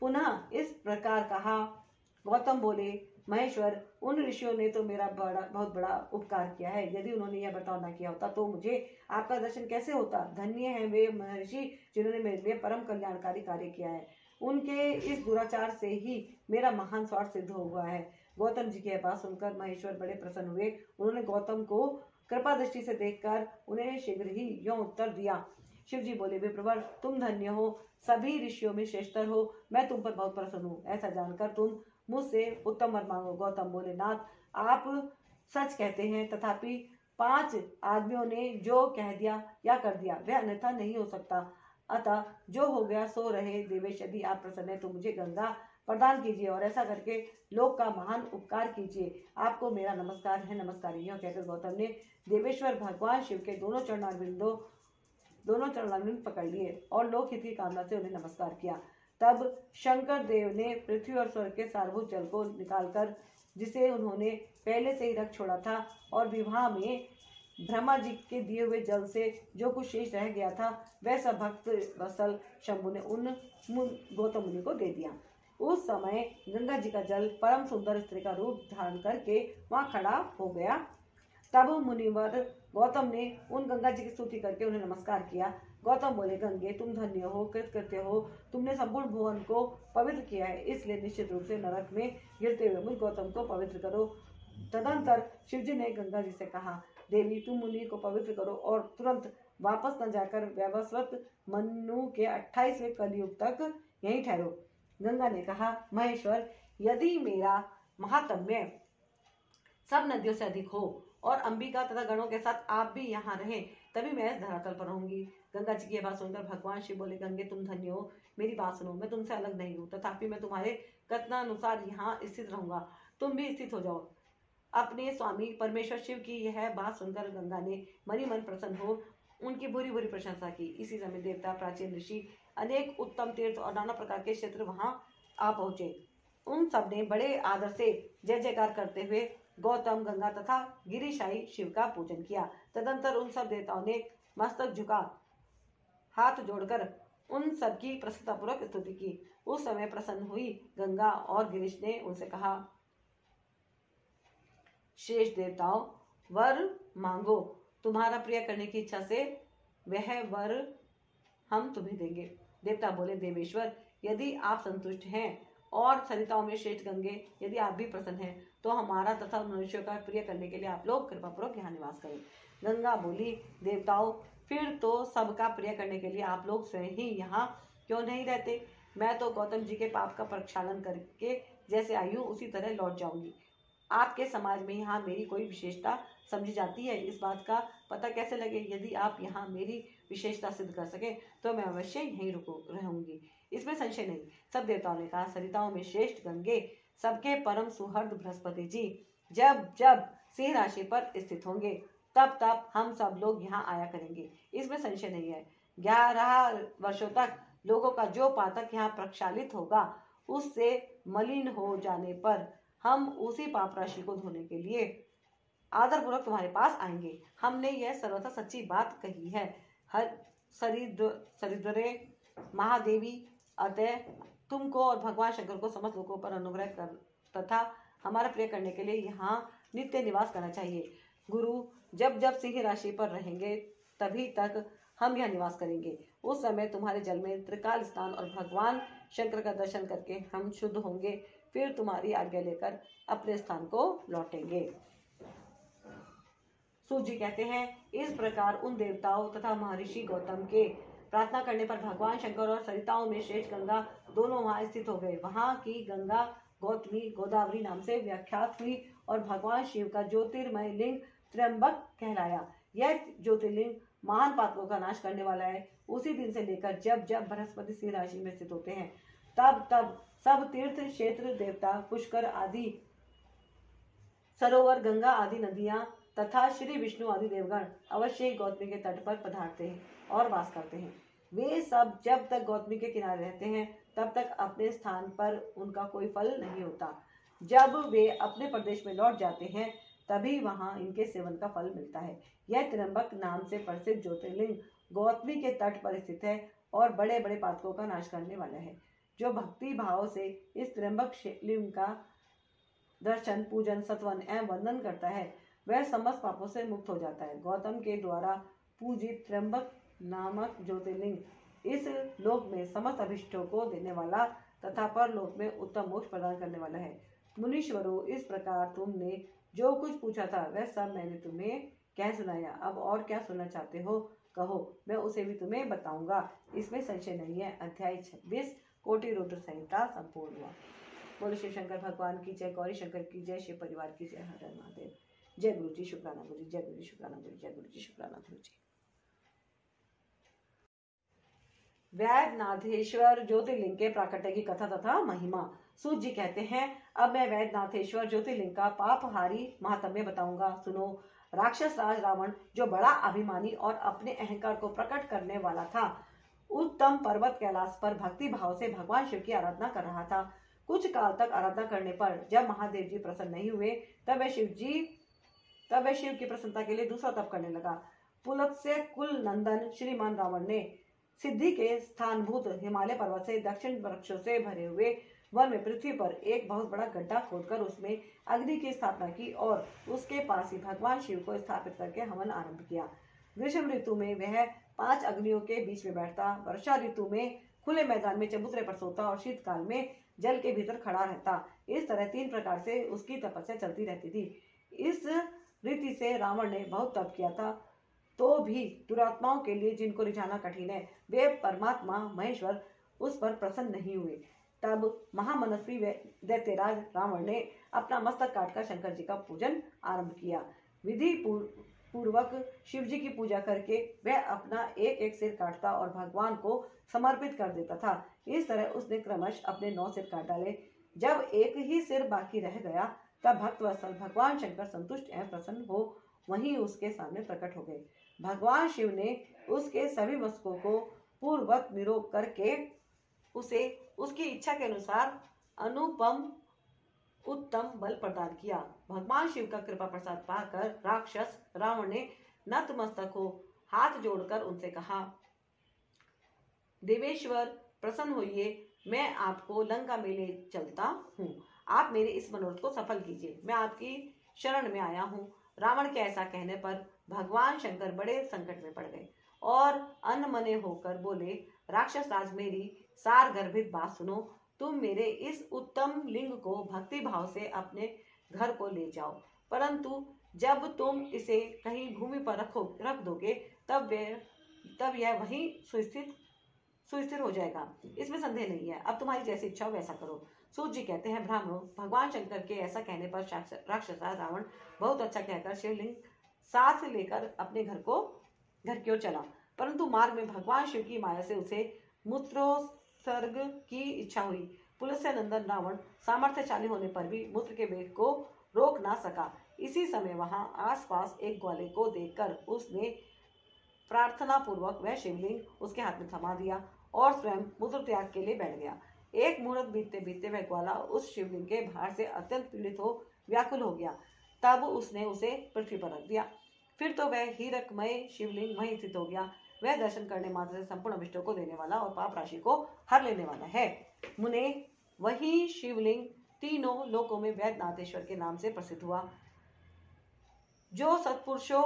पुनः इस प्रकार कहा। गौतम बोले, महेश्वर, उन ऋषियों ने तो मेरा बहुत बड़ा उपकार किया है। यदि उन्होंने यह बर्ताव न किया होता तो मुझे आपका दर्शन कैसे होता? धन्य है वे महर्षि जिन्होंने मेरे लिए परम कल्याणकारी कार्य किया है। उनके इस दुराचार से ही मेरा महान स्वार्थ सिद्ध हुआ है। गौतम जी की बात सुनकर महेश्वर बड़े प्रसन्न हुए। उन्होंने गौतम को कृपा दृष्टि से देखकर उन्हें शीघ्र ही यों उत्तर दिया। शिव जी बोले, विप्रवर, तुम धन्य हो, सभी ऋषियों में श्रेष्ठतर हो। मैं तुम पर बहुत प्रसन्न हूँ। ऐसा जानकर तुम मुझसे उत्तम वर मांगो। गौतम बोले, नाथ, आप सच कहते हैं, तथापि 5 आदमियों ने जो कह दिया या कर दिया वह अन्यथा नहीं हो सकता। अतः जो हो गया सो रहे। देवेश, यदि आप प्रसन्न हैं तो मुझे गंगा प्रदान कीजिए और ऐसा करके लोक का महान उपकार कीजिए। आपको मेरा नमस्कार है, नमस्कार। यह कहकर गौतम ने देवेश्वर भगवान शिव के दोनों चरणारविंद पकड़ लिए और लोकहित की कामना से उन्हें नमस्कार किया। तब शंकर देव ने पृथ्वी और स्वर्ग के सारभूत जल को निकालकर, जिसे उन्होंने पहले से ही रख छोड़ा था, और विवाह में ब्रह्मा जी के दिए हुए जल से जो कुछ शेष रह गया था वह सब भक्त वत्सल शंभु ने उन गौतम मुनि को दे दिया। उस समय गंगा जी का जल परम सुंदर स्त्री का रूप धारण करके वहां खड़ा हो गया। तब मुनिवर गौतम ने उन गंगा जी की स्तुति करके उन्हें नमस्कार किया। गौतम बोले, गंगे, तुम धन्य हो, कृतकृत्य हो। तुमने संपूर्ण भुवन को पवित्र किया है, इसलिए निश्चित रूप से नरक में गिरते हुए मुझ गौतम को पवित्र करो। तदंतर शिवजी ने गंगा जी से कहा, देवी, तुम मुनि को पवित्र करो और तुरंत वापस न जाकर वैवस्वत मनु के 28वें कलयुग तक यहीं ठहरो। गंगा ने कहा, महेश्वर, यदि मेरा महात्म्य सब नदियों से अधिक हो और अंबिका तथा गणों के साथ आप भी यहाँ रहें, तभी मैं इस धरातल पर रहूंगी। गंगा जी की यह बात सुनकर भगवान शिव बोले, गंगे, तुम धन्य हो, मेरी बात सुनो। मैं तुमसे अलग नहीं हूँ, तथापि मैं तुम्हारे कथनानुसार यहाँ स्थित रहूंगा। तुम भी स्थित हो जाओ। अपने स्वामी परमेश्वर शिव की यह बात सुनकर गंगा ने मनी मन प्रसन्न हो उनकी बुरी बुरी प्रशंसा की। इसी समय देवता, प्राचीन ऋषि, अनेक उत्तम तीर्थ और नाना प्रकार के क्षेत्र वहां आ पहुंचे। उन सब ने बड़े आदर से जय जयकार करते हुए गौतम, गंगा तथा गिरिशाई शिव का पूजन किया। तदंतर उन सब देवताओं ने मस्तक झुका हाथ जोड़कर उन सब की प्रसन्नतापूर्वक स्तुति की। उस समय प्रसन्न हुई गंगा और गिरीश ने उनसे कहा, शेष देवताओं, वर मांगो। तुम्हारा प्रिय करने की इच्छा से वह वर हम तुम्हें देंगे। देवता बोले, देवेश्वर, यदि आप संतुष्ट हैं और सरिताओं में श्रेष्ठ गंगे, यदि आप भी प्रसन्न हैं, तो हमारा तथा मनुष्यों का प्रिय करने के लिए आप लोग कृपापूर्वक यहाँ निवास करें। गंगा बोली, देवताओं, फिर तो सबका प्रिय करने के लिए आप लोग स्वयं ही यहाँ क्यों नहीं रहते? मैं तो गौतम जी के पाप का प्रक्षालन करके जैसे आई हूँ उसी तरह लौट जाऊंगी। आपके समाज में यहाँ मेरी कोई विशेषता समझी जाती है, इस बात का पता कैसे लगे? यदि आप यहाँ मेरी विशेषता सिद्ध कर सके तो मैं अवश्य यहीं रहूंगी, इसमें संशय नहीं। सब देवताओं ने कहा, सरिताओं में श्रेष्ठ गंगे, सबके परम सुहृद बृहस्पति जी जब जब सिंह राशि पर स्थित होंगे तब तब हम सब लोग यहाँ आया करेंगे, इसमें संशय नहीं है। 11 वर्षों तक लोगों का जो पातक यहाँ प्रक्षालित होगा, उससे मलिन हो जाने पर हम उसी पाप राशि को धोने के लिए आदरपूर्वक तुम्हारे पास आएंगे। हमने यह सर्वथा सच्ची बात कही है। हर सरिद्रे महादेवी, अतः तुमको और भगवान शंकर को समस्त लोगों पर अनुग्रह कर तथा हमारा प्रिय करने के लिए यहाँ नित्य निवास करना चाहिए। गुरु, जब जब सिंह राशि पर रहेंगे तभी तक हम यहाँ निवास करेंगे। उस समय तुम्हारे जल में त्रिकाल स्नान और भगवान शंकर का दर्शन करके हम शुद्ध होंगे, फिर तुम्हारी आज्ञा लेकर अपने स्थान को लौटेंगे। सूत जी कहते हैं, इस प्रकार उन देवताओं तथा महर्षि गौतम के प्रार्थना करने पर भगवान शंकर और सरिताओं में श्रेष्ठ गंगा दोनों वहां स्थित हो गए। वहां की गंगा गौतमी गोदावरी नाम से व्याख्यात हुई और भगवान शिव का ज्योतिर्मय लिंग त्र्यंबक कहलाया। यह ज्योतिर्लिंग महान पातकों का नाश करने वाला है। उसी दिन से लेकर जब जब बृहस्पति सिंह राशि में स्थित होते हैं तब तब सब तीर्थ क्षेत्र, देवता, पुष्कर आदि सरोवर, गंगा आदि नदियां तथा श्री विष्णु आदि देवगण अवश्य ही गौतमी के तट पर पधारते हैं और वास करते हैं। वे सब जब तक गौतमी के किनारे रहते हैं तब तक अपने स्थान पर उनका कोई फल नहीं होता। जब वे अपने प्रदेश में लौट जाते हैं तभी वहां इनके सेवन का फल मिलता है। यह त्र्यंबक नाम से प्रसिद्ध ज्योतिर्लिंग गौतमी के तट पर स्थित है और बड़े बड़े पातकों का नाश करने वाला है। जो भक्ति भाव से इस त्र्यंबक लिंग का दर्शन, पूजन, सत्वन एवं वंदन करता है वह समस्त पापों से मुक्त हो जाता है। गौतम के द्वारा पूजित त्र्यंबक नामक ज्योतिर्लिंग इस लोक में समस्त अभिष्टों को देने वाला तथा परलोक में उत्तम मोक्ष प्रदान करने वाला है। मुनीश्वरों, इस प्रकार तुमने जो कुछ पूछा था वह सब मैंने तुम्हें कह सुनाया। अब और क्या सुनना चाहते हो कहो, मैं उसे भी तुम्हें बताऊंगा, इसमें संशय नहीं है। अध्याय 26 कोटि रुद्र संहिता संपूर्ण हुआ। बोलो शिव शंकर भगवान की जय, गौरी शंकर की जय, शिव परिवार की जय। हर हर महादेव। जय गुरु जी, शुक्राना गुरु जी, जय गुरु जी, शुक्राना गुरु जी, जय गुरु जी, शुक्राना गुरु जी। वैद्यनाथेश्वर ज्योतिर्लिंग के प्राकट्य की कथा तथा महिमा। सूत जी कहते हैं, अब मैं वैद्यनाथेश्वर ज्योतिर्लिंग का पापहारी महात्म्य बताऊंगा, सुनो। राक्षस राज रावण, जो बड़ा अभिमानी और अपने अहंकार को प्रकट करने वाला था, उत्तम पर्वत कैलाश पर भक्ति भाव से भगवान शिव की आराधना कर रहा था। कुछ काल तक आराधना करने पर जब महादेव जी प्रसन्न नहीं हुए तब वह शिव की प्रसन्नता के लिए दूसरा तप करने लगा। पुलत्स्य कुल नंदन श्रीमान रावण ने सिद्धि के स्थानभूत हिमालय पर्वत से दक्षिण वृक्षों से भरे हुए वन में पृथ्वी पर एक बहुत बड़ा गड्ढा खोदकर उसमें अग्नि की स्थापना की और उसके पास ही भगवान शिव को स्थापित करके हवन आरंभ किया। ग्रीष्म ऋतु में वह 5 अग्नियों के बीच में बैठता, वर्षा ऋतु में खुले मैदान में चबूतरे पर सोता और शीतकाल में जल के भीतर खड़ा रहता। इस तरह 3 प्रकार से उसकी तपस्या चलती रहती थी। इस रीति से रावण ने बहुत तप किया था, तो भी दुरात्माओं के लिए जिनको रिझाना कठिन है, वे परमात्मा महेश्वर उस पर प्रसन्न नहीं हुए। तब महामनस्वी दैत्यराज रावण ने अपना मस्तक काटकर शंकर जी का पूजन आरंभ किया। विधि पूर्वक शिव जी की पूजा करके वह अपना एक एक सिर काटता और भगवान को समर्पित कर देता था। इस तरह उसने क्रमश अपने 9 सिर काट डाले। जब एक ही सिर बाकी रह गया तब भक्तवत्सल भगवान शंकर संतुष्ट एवं प्रसन्न हो वहीं उसके सामने प्रकट हो गए। भगवान शिव ने उसके सभी मस्तकों को पूर्ववत निरोग करके उसे उसकी इच्छा के अनुसार अनुपम उत्तम बल प्रदान किया। भगवान शिव का कृपा प्रसाद पाकर राक्षस रावण ने नतमस्तक हो हाथ जोड़कर उनसे कहा, देवेश्वर प्रसन्न होइए, मैं आपको लंका में ले चलता हूँ। आप मेरे इस मनोरथ को सफल कीजिए, मैं आपकी शरण में आया हूँ। रावण के ऐसा कहने पर भगवान शंकर बड़े संकट में पड़ गए और अनमने होकर बोले, राक्षस राज, मेरी सार गर्भित बात सुनो। तुम मेरे इस उत्तम लिंग को भक्ति भाव से अपने घर को ले जाओ, परंतु जब तुम इसे कहीं भूमि पर रख दोगे तब यह वहीं सुस्थिर हो जाएगा, इसमें संदेह नहीं है। अब तुम्हारी जैसी इच्छा हो वैसा करो। सूत जी कहते हैं, ब्राह्मणों, भगवान शंकर के ऐसा कहने पर राक्षस रावण बहुत अच्छा कहकर शिवलिंग साथ लेकर अपने घर की ओर चला, परंतु मार्ग में भगवान शिव की माया से उसे मूत्रोत्सर्ग की इच्छा हुई। पुलत्स्य नंदन रावण सामर्थ्यशाली होने पर भी मूत्र के वेग को रोक ना सका। इसी समय वहां आसपास एक ग्वाले को देखकर उसने प्रार्थना पूर्वक वह शिवलिंग उसके हाथ में थमा दिया और स्वयं मूत्र त्याग के लिए बैठ गया। एक मुहूर्त बीतते बीतते वह ग्वाला उस शिवलिंग के भार से अत्यंत पीड़ित हो व्याकुल हो गया। तब उसने उसे पृथ्वी पर रख दिया। फिर तो वह हीरकमय शिवलिंग वहीं स्थित हो गया। वह दर्शन करने मात्र से संपूर्ण अभिष्टों को देने वाला और पाप राशि को हर लेने वाला है। मुने, वही शिवलिंग तीनों लोकों में वैद्यनाथेश्वर के नाम से प्रसिद्ध हुआ, जो सत्पुरुषों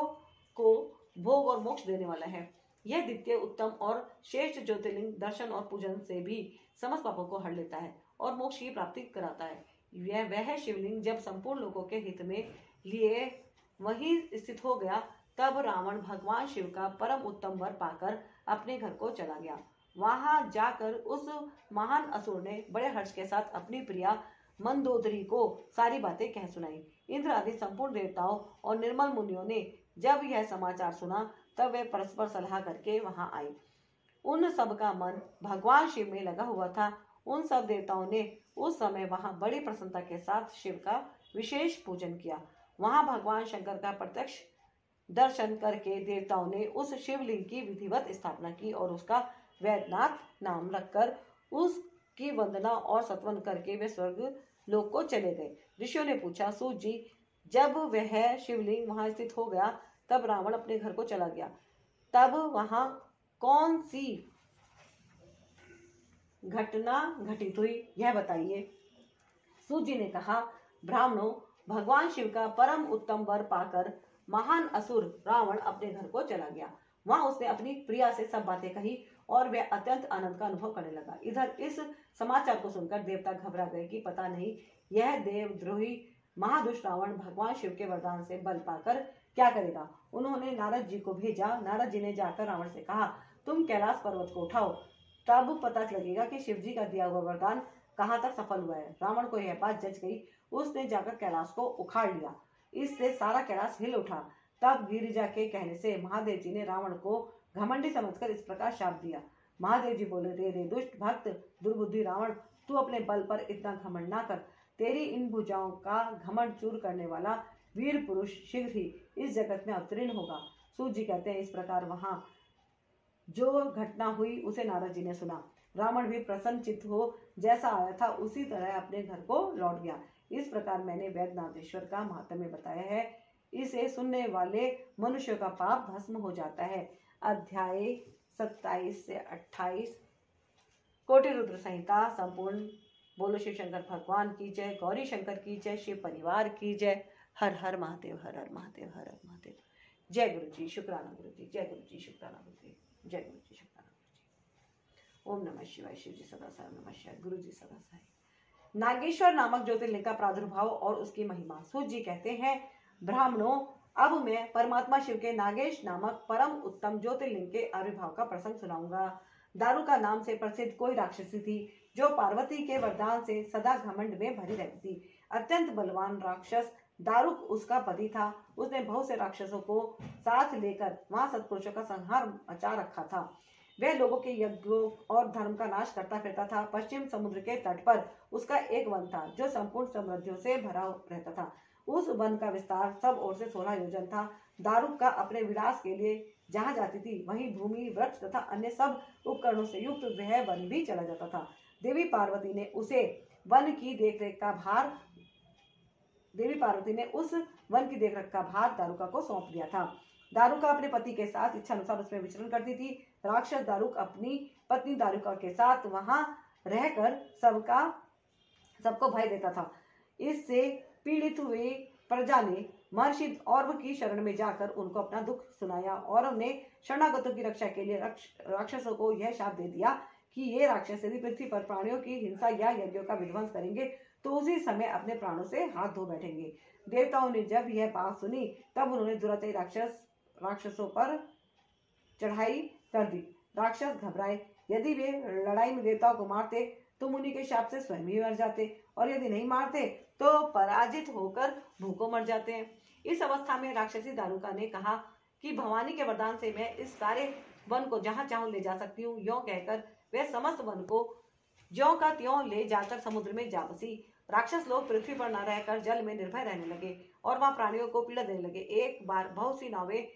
को भोग और मोक्ष देने वाला है। यह द्वितीय उत्तम और श्रेष्ठ ज्योतिर्लिंग दर्शन और पूजन से भी समस्त पापों को हर लेता है और मोक्ष की प्राप्ति कराता है। यह वह शिवलिंग जब संपूर्ण लोगों के हित में लिए वहीं स्थित हो गया, तब रावण भगवान शिव का परम उत्तम वर पाकर अपने घर को चला गया। वहां जाकर उस महान असुर ने बड़े हर्ष के साथ अपनी प्रिया मंदोदरी को सारी बातें कह सुनाई। इंद्र आदि संपूर्ण देवताओं और निर्मल मुनियों ने जब यह समाचार सुना तब वे परस्पर सलाह करके वहां आए। उन सब का मन भगवान शिव में लगा हुआ था। उन सब देवताओं ने उस समय वहां बड़ी प्रसन्नता के साथ शिव का विशेष पूजन किया। वहां भगवान शंकर का प्रत्यक्ष दर्शन करके देवताओं ने उस शिवलिंग की विधिवत स्थापना की और उसका वैद्यनाथ नाम रखकर उसकी वंदना और सत्वन करके वे स्वर्ग लोक को चले गए। ऋषियों ने पूछा, सूत जी, जब वह शिवलिंग वहां स्थित हो गया तब रावण अपने घर को चला गया, तब वहां कौन सी घटना घटित हुई, यह बताइए। सूत जी ने कहा, ब्राह्मणों, भगवान शिव का परम उत्तम वर पाकर महान असुर रावण अपने घर को चला गया। वहां उसने अपनी प्रिया से सब बातें कही और वह अत्यंत आनंद का अनुभव करने लगा। इधर इस समाचार को सुनकर देवता घबरा गए कि पता नहीं यह देवद्रोही महादुष्ट रावण भगवान शिव के वरदान से बल पाकर क्या करेगा। उन्होंने नारद जी को भेजा। नारद जी ने जाकर रावण से कहा, तुम कैलाश पर्वत को उठाओ, तब पता लगेगा कि शिव जी का दिया हुआ वरदान कहाँ तक सफल हुआ है। रावण को यह बात जच गई। उसने जाकर कैलाश को उखाड़ लिया। इससे सारा कैलाश हिल उठा। तब गिरिजा के कहने से महादेव जी ने रावण को घमंडी समझकर इस प्रकार शाप दिया। महादेव जी बोले, रे दुष्ट भक्त, दुर्बुद्धि रावण, तू अपने बल पर इतना घमंड ना कर। तेरी इन भुजाओं का घमंड चूर करने वाला वीर पुरुष शीघ्र ही इस जगत में अवतीर्ण होगा। सूत जी कहते हैं, इस प्रकार वहां जो घटना हुई उसे नारद जी ने सुना। रावण भी प्रसन्न चित्त हो जैसा आया था उसी तरह अपने घर को लौट गया। इस प्रकार मैंने वैद्यनाथेश्वर का महात्म्य बताया है। इसे सुनने वाले मनुष्य का पाप भस्म हो जाता है। अध्याय 27 से 28। कोटि रुद्र संहिता संपूर्ण। बोलो शिव शंकर भगवान की जय, गौरी शंकर की जय, शिव परिवार की जय। हर हर महादेव, हर हर महादेव, हर हर महादेव। जय गुरु जी, शुक्राना गुरु जी, जय गुरु जी, शुक्राना गुरु जी, जय गुरु जी, शुक्राना गुरु जी। ओम नमः शिवाय। शिव जी सदा साई नमः शिवाय। गुरु जी सदा साई। नागेश्वर नामक ज्योतिर्लिंग का प्रादुर्भाव और उसकी महिमा। सूत जी कहते हैं, ब्राह्मणों, अब मैं परमात्मा शिव के नागेश नामक परम उत्तम ज्योतिर्लिंग के आविर्भाव का प्रसंग सुनाऊंगा। दारुका नाम से प्रसिद्ध कोई राक्षसी थी जो पार्वती के वरदान से सदा घमंड में भरी रहती थी। अत्यंत बलवान राक्षस दारुक उसका पति था। उसने बहुत से राक्षसों को साथ लेकर वहां सत्पुरुषों का संहार मचा रखा था। वह लोगों के यज्ञों और धर्म का नाश करता फिरता था। पश्चिम समुद्र के तट पर उसका एक वन था जो संपूर्ण समृद्धियों से भरा रहता था। उस वन का विस्तार सब ओर से 16 योजन था। दारुक का अपने विलास के लिए जहां जाती थी वहीं भूमि, वृक्ष तथा अन्य सब उपकरणों से युक्त वह वन भी चला जाता था। देवी पार्वती ने उस वन की देखरेख का भार दारुका को सौंप दिया था। दारुका अपने पति के साथ इच्छा अनुसार उसमें विचरण करती थी। राक्षस दारुक अपनी पत्नी दारुका के साथ वहां रहकर सबको भय देता था। इससे पीड़ित हुए प्रजा ने महर्षि और्व की शरण में जाकर उनको अपना दुख सुनाया और उन्हें शरणागतों की रक्षा के लिए राक्षसों को यह शाप दे दिया कि ये राक्षस यदि पृथ्वी पर प्राणियों की हिंसा या यज्ञों का विध्वंस करेंगे तो उसी समय अपने प्राणों से हाथ धो बैठेंगे। देवताओं ने जब यह बात सुनी तब उन्होंने दुराचारी राक्षसों पर चढ़ाई कर दी। राक्षस घबराए। यदि वे लड़ाई में देवताओं को मारते तो मुनि के शाप से स्वयं ही मर जाते और यदि नहीं मारते तो पराजित होकर भूखों मर जाते हैं। इस अवस्था में राक्षसी दारुका ने कहा कि भवानी के वरदान से मैं इस सारे वन को जहां चाहूं ले जा सकती हूँ। यों कहकर वह समस्त वन को ज्यों का त्यों ले जाकर समुद्र में जा बसी। राक्षस लोग पृथ्वी पर न रहकर जल में निर्भय रहने लगे और वहां प्राणियों को पीड़ा देने लगे। एक बार बहुत सी नावें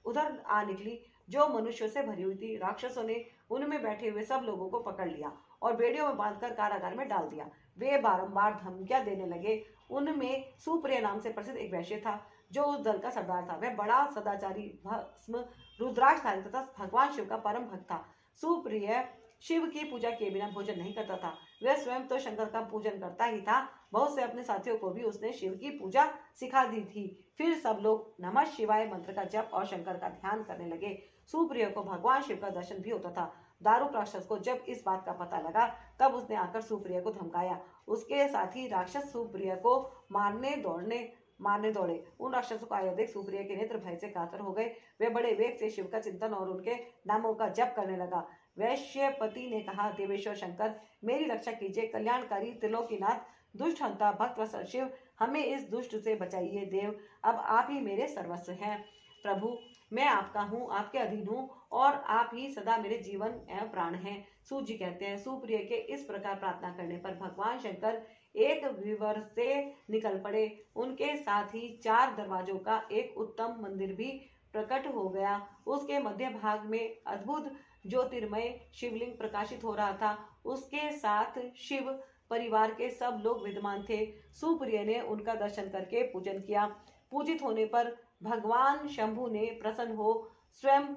उधर आ निकली जो मनुष्यों से भरी हुई थी। राक्षसों ने उनमें बैठे हुए सब लोगों को पकड़ लिया और बेड़ियों में बांधकर कारागार में डाल दिया। वे बारंबार धमकियां देने लगे। उनमें सुप्रिय नाम से प्रसिद्ध एक वैश्य था जो उस दल का सरदार था। वह बड़ा सदाचारी, भस्म, रुद्राक्षधारी तथा भगवान शिव का परम भक्त था। सुप्रिय शिव की पूजा किए बिना भोजन नहीं करता था। वह स्वयं तो शंकर का पूजन करता ही था, बहुत से अपने साथियों को भी उसने शिव की पूजा सिखा दी थी। फिर सब लोग नमः शिवाय मंत्र का जप और शंकर का ध्यान करने लगे। सुप्रिय को भगवान शिव का दर्शन भी होता था। दारुक राक्षस को जब इस बात का पता लगा तब उसने आकर सुप्रिय को धमकाया। उसके साथी राक्षस सुप्रिय को मारने दौड़े। उन राक्षसों को आया देख सुप्रिय के नेत्र भय से कातर हो गए। वे बड़े वेग से शिव का चिंतन और उनके नामों का जप करने लगा। वैश्यपति ने कहा, देवेश्वर शंकर, मेरी रक्षा कीजिए। कल्याणकारी त्रिलोकीनाथ, दुष्ट हंता भक्तवत्सल शिव, हमें इस दुष्ट से बचाइए। देव, अब आप ही मेरे सर्वस्व हैं। प्रभु, मैं आपका हूँ, आपके अधीन हूँ और आप ही सदा मेरे जीवन एवं प्राण हैं। सूत जी कहते हैं, सुप्रिय के इस प्रकार प्रार्थना करने पर भगवान शंकर एक विवर से निकल पड़े। उनके साथ ही 4 दरवाजों का एक उत्तम मंदिर भी प्रकट हो गया। उसके मध्य भाग में अद्भुत ज्योतिर्मय शिवलिंग प्रकाशित हो रहा था। उसके साथ शिव परिवार के सब लोग विद्यमान थे। सुप्रिय ने उनका दर्शन करके पूजन किया। पूजित होने पर भगवान शंभु ने प्रसन्न हो स्वयं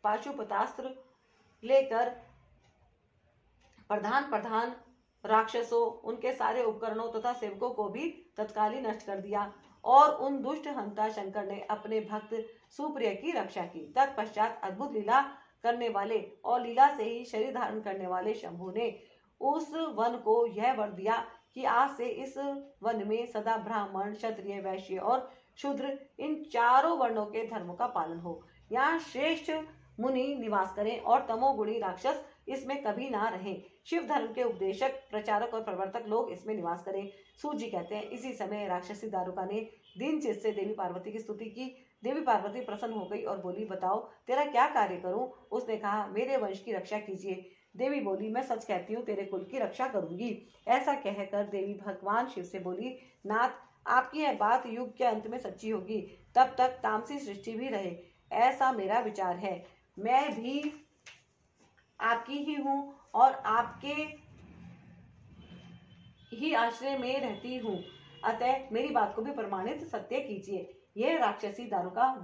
पाशुपतास्त्र लेकर प्रधान राक्षसों, उनके सारे उपकरणों तथा सेवकों को भी तत्काल ही नष्ट कर दिया और उन दुष्ट हंता शंकर ने अपने भक्त सुप्रिय की रक्षा की। तत्पश्चात अद्भुत लीला करने वाले और लीला से ही शरीर धारण करने वाले शंभु ने उस वन को यह वर दिया कि आज से इस वन में सदा ब्राह्मण, क्षत्रिय, वैश्य और शूद्र इन चारों वर्णों के धर्मों का पालन हो। यहाँ श्रेष्ठ मुनि निवास करें और तमोगुणी राक्षस इसमें कभी ना रहें। शिव धर्म के उपदेशक, प्रचारक और प्रवर्तक लोग इसमें निवास करें। सूत जी कहते हैं, इसी समय राक्षसी दारुका ने दीन चित्त से देवी पार्वती की स्तुति की। देवी पार्वती प्रसन्न हो गई और बोली, बताओ तेरा क्या कार्य करूं? उसने कहा, मेरे वंश की रक्षा कीजिए। देवी बोली, मैं सच कहती हूँ, तेरे कुल की रक्षा करूंगी। ऐसा कहकर देवी भगवान शिव से बोली, नाथ, आपकी यह बात युग के अंत में सच्ची होगी, तब तक तामसी सृष्टि भी रहे, ऐसा मेरा विचार है। मैं भी आपकी ही हूँ और आपके ही आश्रय में रहती हूँ, अतः मेरी बात को भी प्रमाणित सत्य कीजिए। यह राक्षसी दारुका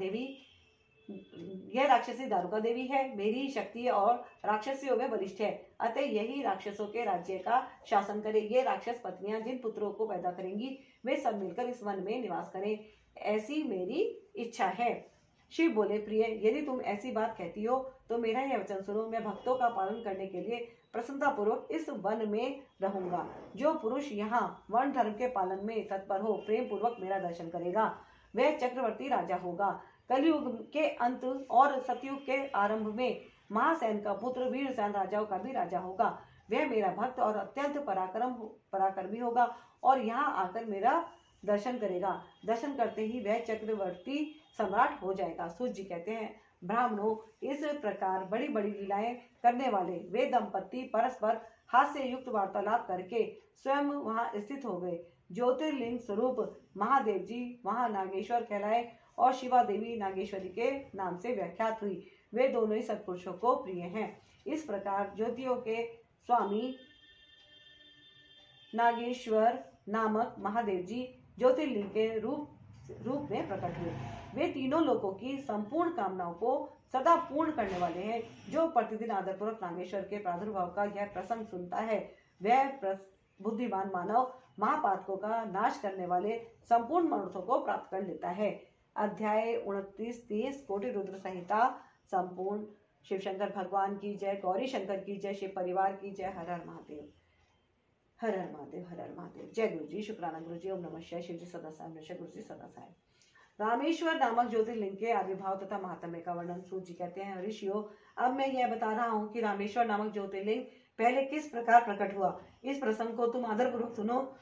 देवी है, मेरी ही शक्ति और राक्षसियों में बलिष्ठ है, अतः यही राक्षसों के राज्य का शासन करे। ये राक्षस पत्नियां जिन पुत्रों को पैदा करेंगी वे सब मिलकर इस वन में निवास करें, ऐसी मेरी इच्छा है। शिव बोले, प्रिय, यदि तुम ऐसी बात कहती हो तो मेरा यह वचन सुनो। मैं भक्तों का पालन करने के लिए प्रसन्नता पूर्वक इस वन में रहूंगा। जो पुरुष यहाँ वर्ण धर्म के पालन में तत्पर हो, प्रेम पूर्वक मेरा दर्शन करेगा, वह चक्रवर्ती राजा होगा। कलयुग के अंत और सतयुग के आरंभ में महासेन का पुत्र वीरसेन राजाओं का भी राजा होगा। वह मेरा भक्त और अत्यंत पराक्रमी होगा और यहाँ आकर मेरा दर्शन करेगा। दर्शन करते ही वह चक्रवर्ती सम्राट हो जाएगा। सूत जी कहते हैं, ब्राह्मणों, इस प्रकार बड़ी बड़ी लीलाएं करने वाले वे दंपत्ति परस्पर हास्य युक्त वार्तालाप करके स्वयं वहां स्थित हो गए। ज्योतिर्लिंग स्वरूप महादेव जी वहां नागेश्वर कहलाए और शिवा देवी नागेश्वरी के नाम से व्याख्यात हुई। वे दोनों ही सत्पुरुषों को प्रिय हैं। इस प्रकार ज्योतियों के स्वामी नागेश्वर नामक महादेव जी ज्योतिर्लिंग के रूप में प्रकट हुए। वे तीनों लोगों की संपूर्ण कामनाओं को सदा पूर्ण करने वाले हैं। जो प्रतिदिन आदरपूर्वक नागेश्वर के प्रादुर्भाव का यह प्रसंग सुनता है, वह बुद्धिमान मानव महापातकों का नाश करने वाले संपूर्ण मनोरथों को प्राप्त कर लेता है। अध्याय 29-30 कोटि रुद्र संहिता संपूर्ण। शिव शंकर भगवान की जय, गौरी शंकर की जय, शिव परिवार की जय। हर हर महादेव, हर हर महादेव, हर हर महादेव। जय गुरु जी, शुक्राना गुरु जी, ओम नमः शिवाय। शिव जी सदा साहेब, गुरु जी सदा साहेब। रामेश्वर नामक ज्योतिर्लिंग के आविर्भाव तथा महात्म्य का वर्णन सूत जी कहते हैं, ऋषियों, अब मैं यह बता रहा हूँ कि रामेश्वर नामक ज्योतिर्लिंग पहले किस प्रकार प्रकट हुआ। इस प्रसंग को तुम आदरपूर्वक सुनो।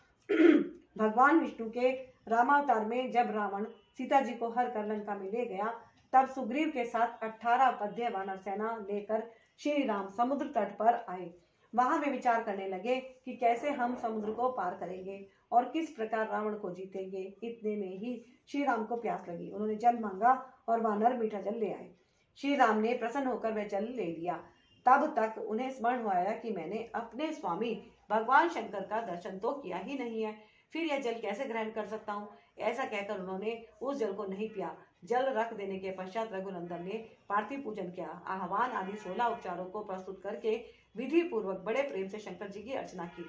भगवान विष्णु के रामावतार में जब रावण सीता जी को हर कर लंका में ले गया, तब सुग्रीव के साथ 18 पद्य वानर सेना लेकर श्री राम समुद्र तट पर आए। वहां वे विचार करने लगे कि कैसे हम समुद्र को पार करेंगे और किस प्रकार रावण को जीतेंगे। इतने में ही श्री राम को प्यास लगी। उन्होंने जल मांगा और वानर मीठा जल ले आए। श्री राम ने प्रसन्न होकर वह जल ले लिया। तब तक उन्हें स्मरण हुआ कि मैंने अपने स्वामी भगवान शंकर का दर्शन तो किया ही नहीं है, फिर यह जल कैसे ग्रहण कर सकता हूँ। ऐसा कहकर उन्होंने उस जल को नहीं पिया। जल रख देने के पश्चात रघुनंदन ने पार्थिव पूजन किया। आह्वान आदि 16 उपचारों को प्रस्तुत करके विधि पूर्वक बड़े प्रेम से शंकर जी की अर्चना की।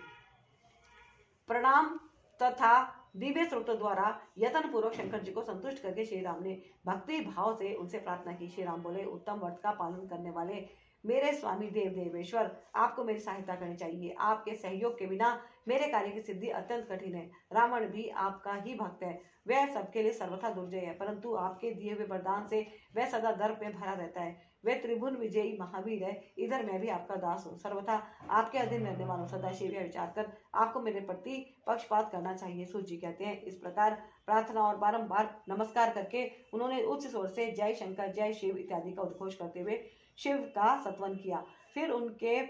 प्रणाम तथा दिव्य स्रोतों द्वारा यत्न पूर्वक शंकर जी को संतुष्ट करके श्री राम ने भक्ति भाव से उनसे प्रार्थना की। श्री राम बोले, उत्तम व्रत का पालन करने वाले मेरे स्वामी देव देवेश्वर, आपको मेरी सहायता करनी चाहिए। आपके सहयोग के बिना मेरे कार्य की सिद्धि अत्यंत कठिन है। रावण भी आपका ही भक्त है, वह सबके लिए सर्वथा दुर्जय है, परंतु आपके दिए हुए वरदान से वह सदा दर्प में भरा रहता है। वह त्रिभुवन विजयी महावीर है। इधर मैं भी आपका दास हूँ, सर्वथा आपके अधीन रहने वालों सदाशिव यह विचार कर आपको मेरे प्रति पक्षपात करना चाहिए। सूत जी कहते हैं, इस प्रकार प्रार्थना और बारंबार नमस्कार करके उन्होंने उच्च स्वर से जय शंकर, जय शिव इत्यादि का उद्घोष करते हुए शिव का सत्वन किया। फिर उनके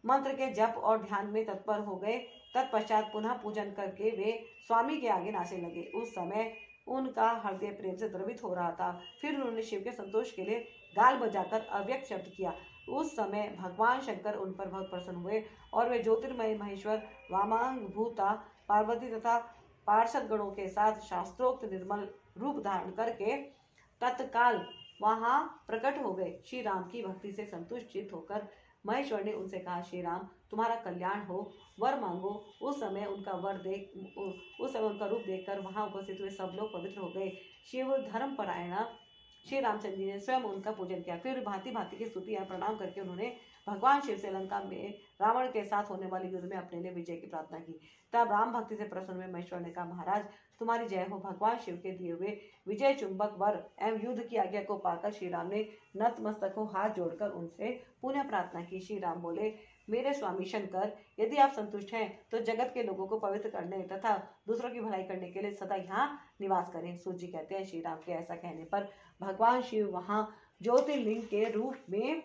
मंत्र के जप और ध्यान में तत्पर हो गए। तत्पश्चात पुनः पूजन करके वे स्वामी के आगे नाचने लगे। उस समय उनका हृदय प्रेम से द्रवित हो रहा था। फिर उन्होंने शिव के संतोष के लिए गाल बजाकर अव्यक्त शब्द किया। उस समय भगवान शंकर उन पर बहुत प्रसन्न हुए और वे ज्योतिर्मय महेश्वर वामांग भूता पार्वती तथा पार्षद गणों के साथ शास्त्रोक्त निर्मल रूप धारण करके तत्काल वहां प्रकट हो गए। श्री राम की भक्ति से संतुष्ट होकर महेश्वर ने उनसे कहा, श्री राम तुम्हारा कल्याण हो, वर मांगो। उस समय उनका रूप देखकर वहां उपस्थित हुए सब लोग पवित्र हो गए। शिव धर्म परायणा श्री रामचंद्र जी ने स्वयं उनका पूजन किया। फिर भांति भांति की स्तुति और प्रणाम करके उन्होंने भगवान शिव से लंका में रावण के साथ होने वाले युद्ध में अपने लिए विजय की प्रार्थना की। तब राम भक्ति से प्रसन्न हुए महेश्वर ने कहा, महाराज तुम्हारी जय हो। भगवान शिव के दिए हुए विजय चुंबक वर एवं युद्ध की आज्ञा को पाकर श्री राम ने नतमस्तक हो हाथ जोड़कर उनसे पुनः प्रार्थना की। श्री राम बोले, मेरे स्वामी शंकर, यदि आप संतुष्ट हैं तो जगत के लोगों को पवित्र करने तथा दूसरों की भलाई करने के लिए सदा यहाँ निवास करें। सूत जी कहते हैं, श्री राम के ऐसा कहने पर भगवान शिव वहां ज्योतिर्लिंग के रूप में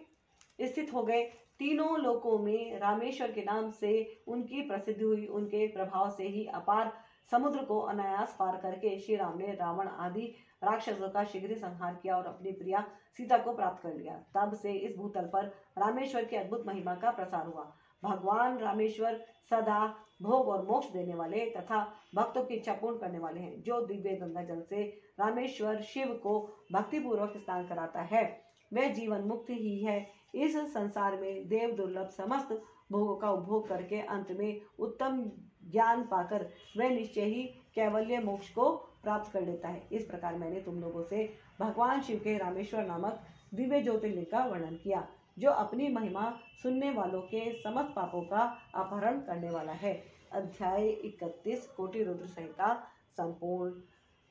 स्थित हो गए। तीनों लोकों में रामेश्वर के नाम से उनकी प्रसिद्धि हुई। उनके प्रभाव से ही अपार समुद्र को अनायास पार करके श्री राम ने रावण आदि राक्षसों का शीघ्र संहार किया और अपनी प्रिया सीता को प्राप्त कर लिया। तब से इस भूतल पर रामेश्वर की अद्भुत महिमा का प्रसार हुआ। भगवान रामेश्वर सदा भोग और मोक्ष देने वाले तथा भक्तों की इच्छा पूर्ण करने वाले हैं। जो दिव्य गंगा जल से रामेश्वर शिव को भक्तिपूर्वक स्नान कराता है वह जीवन मुक्त ही है। इस संसार में देव दुर्लभ समस्त भोगों का उपभोग करके अंत में उत्तम ज्ञान पाकर वह निश्चय ही कैवल्य मोक्ष को प्राप्त कर लेता है। इस प्रकार मैंने तुम लोगों से भगवान शिव के रामेश्वर नामक दिव्य ज्योतिर्लिंग का वर्णन किया, जो अपनी महिमा सुनने वालों के समस्त पापों का अपहरण करने वाला है। अध्याय 31 कोटि रुद्र संहिता संपूर्ण।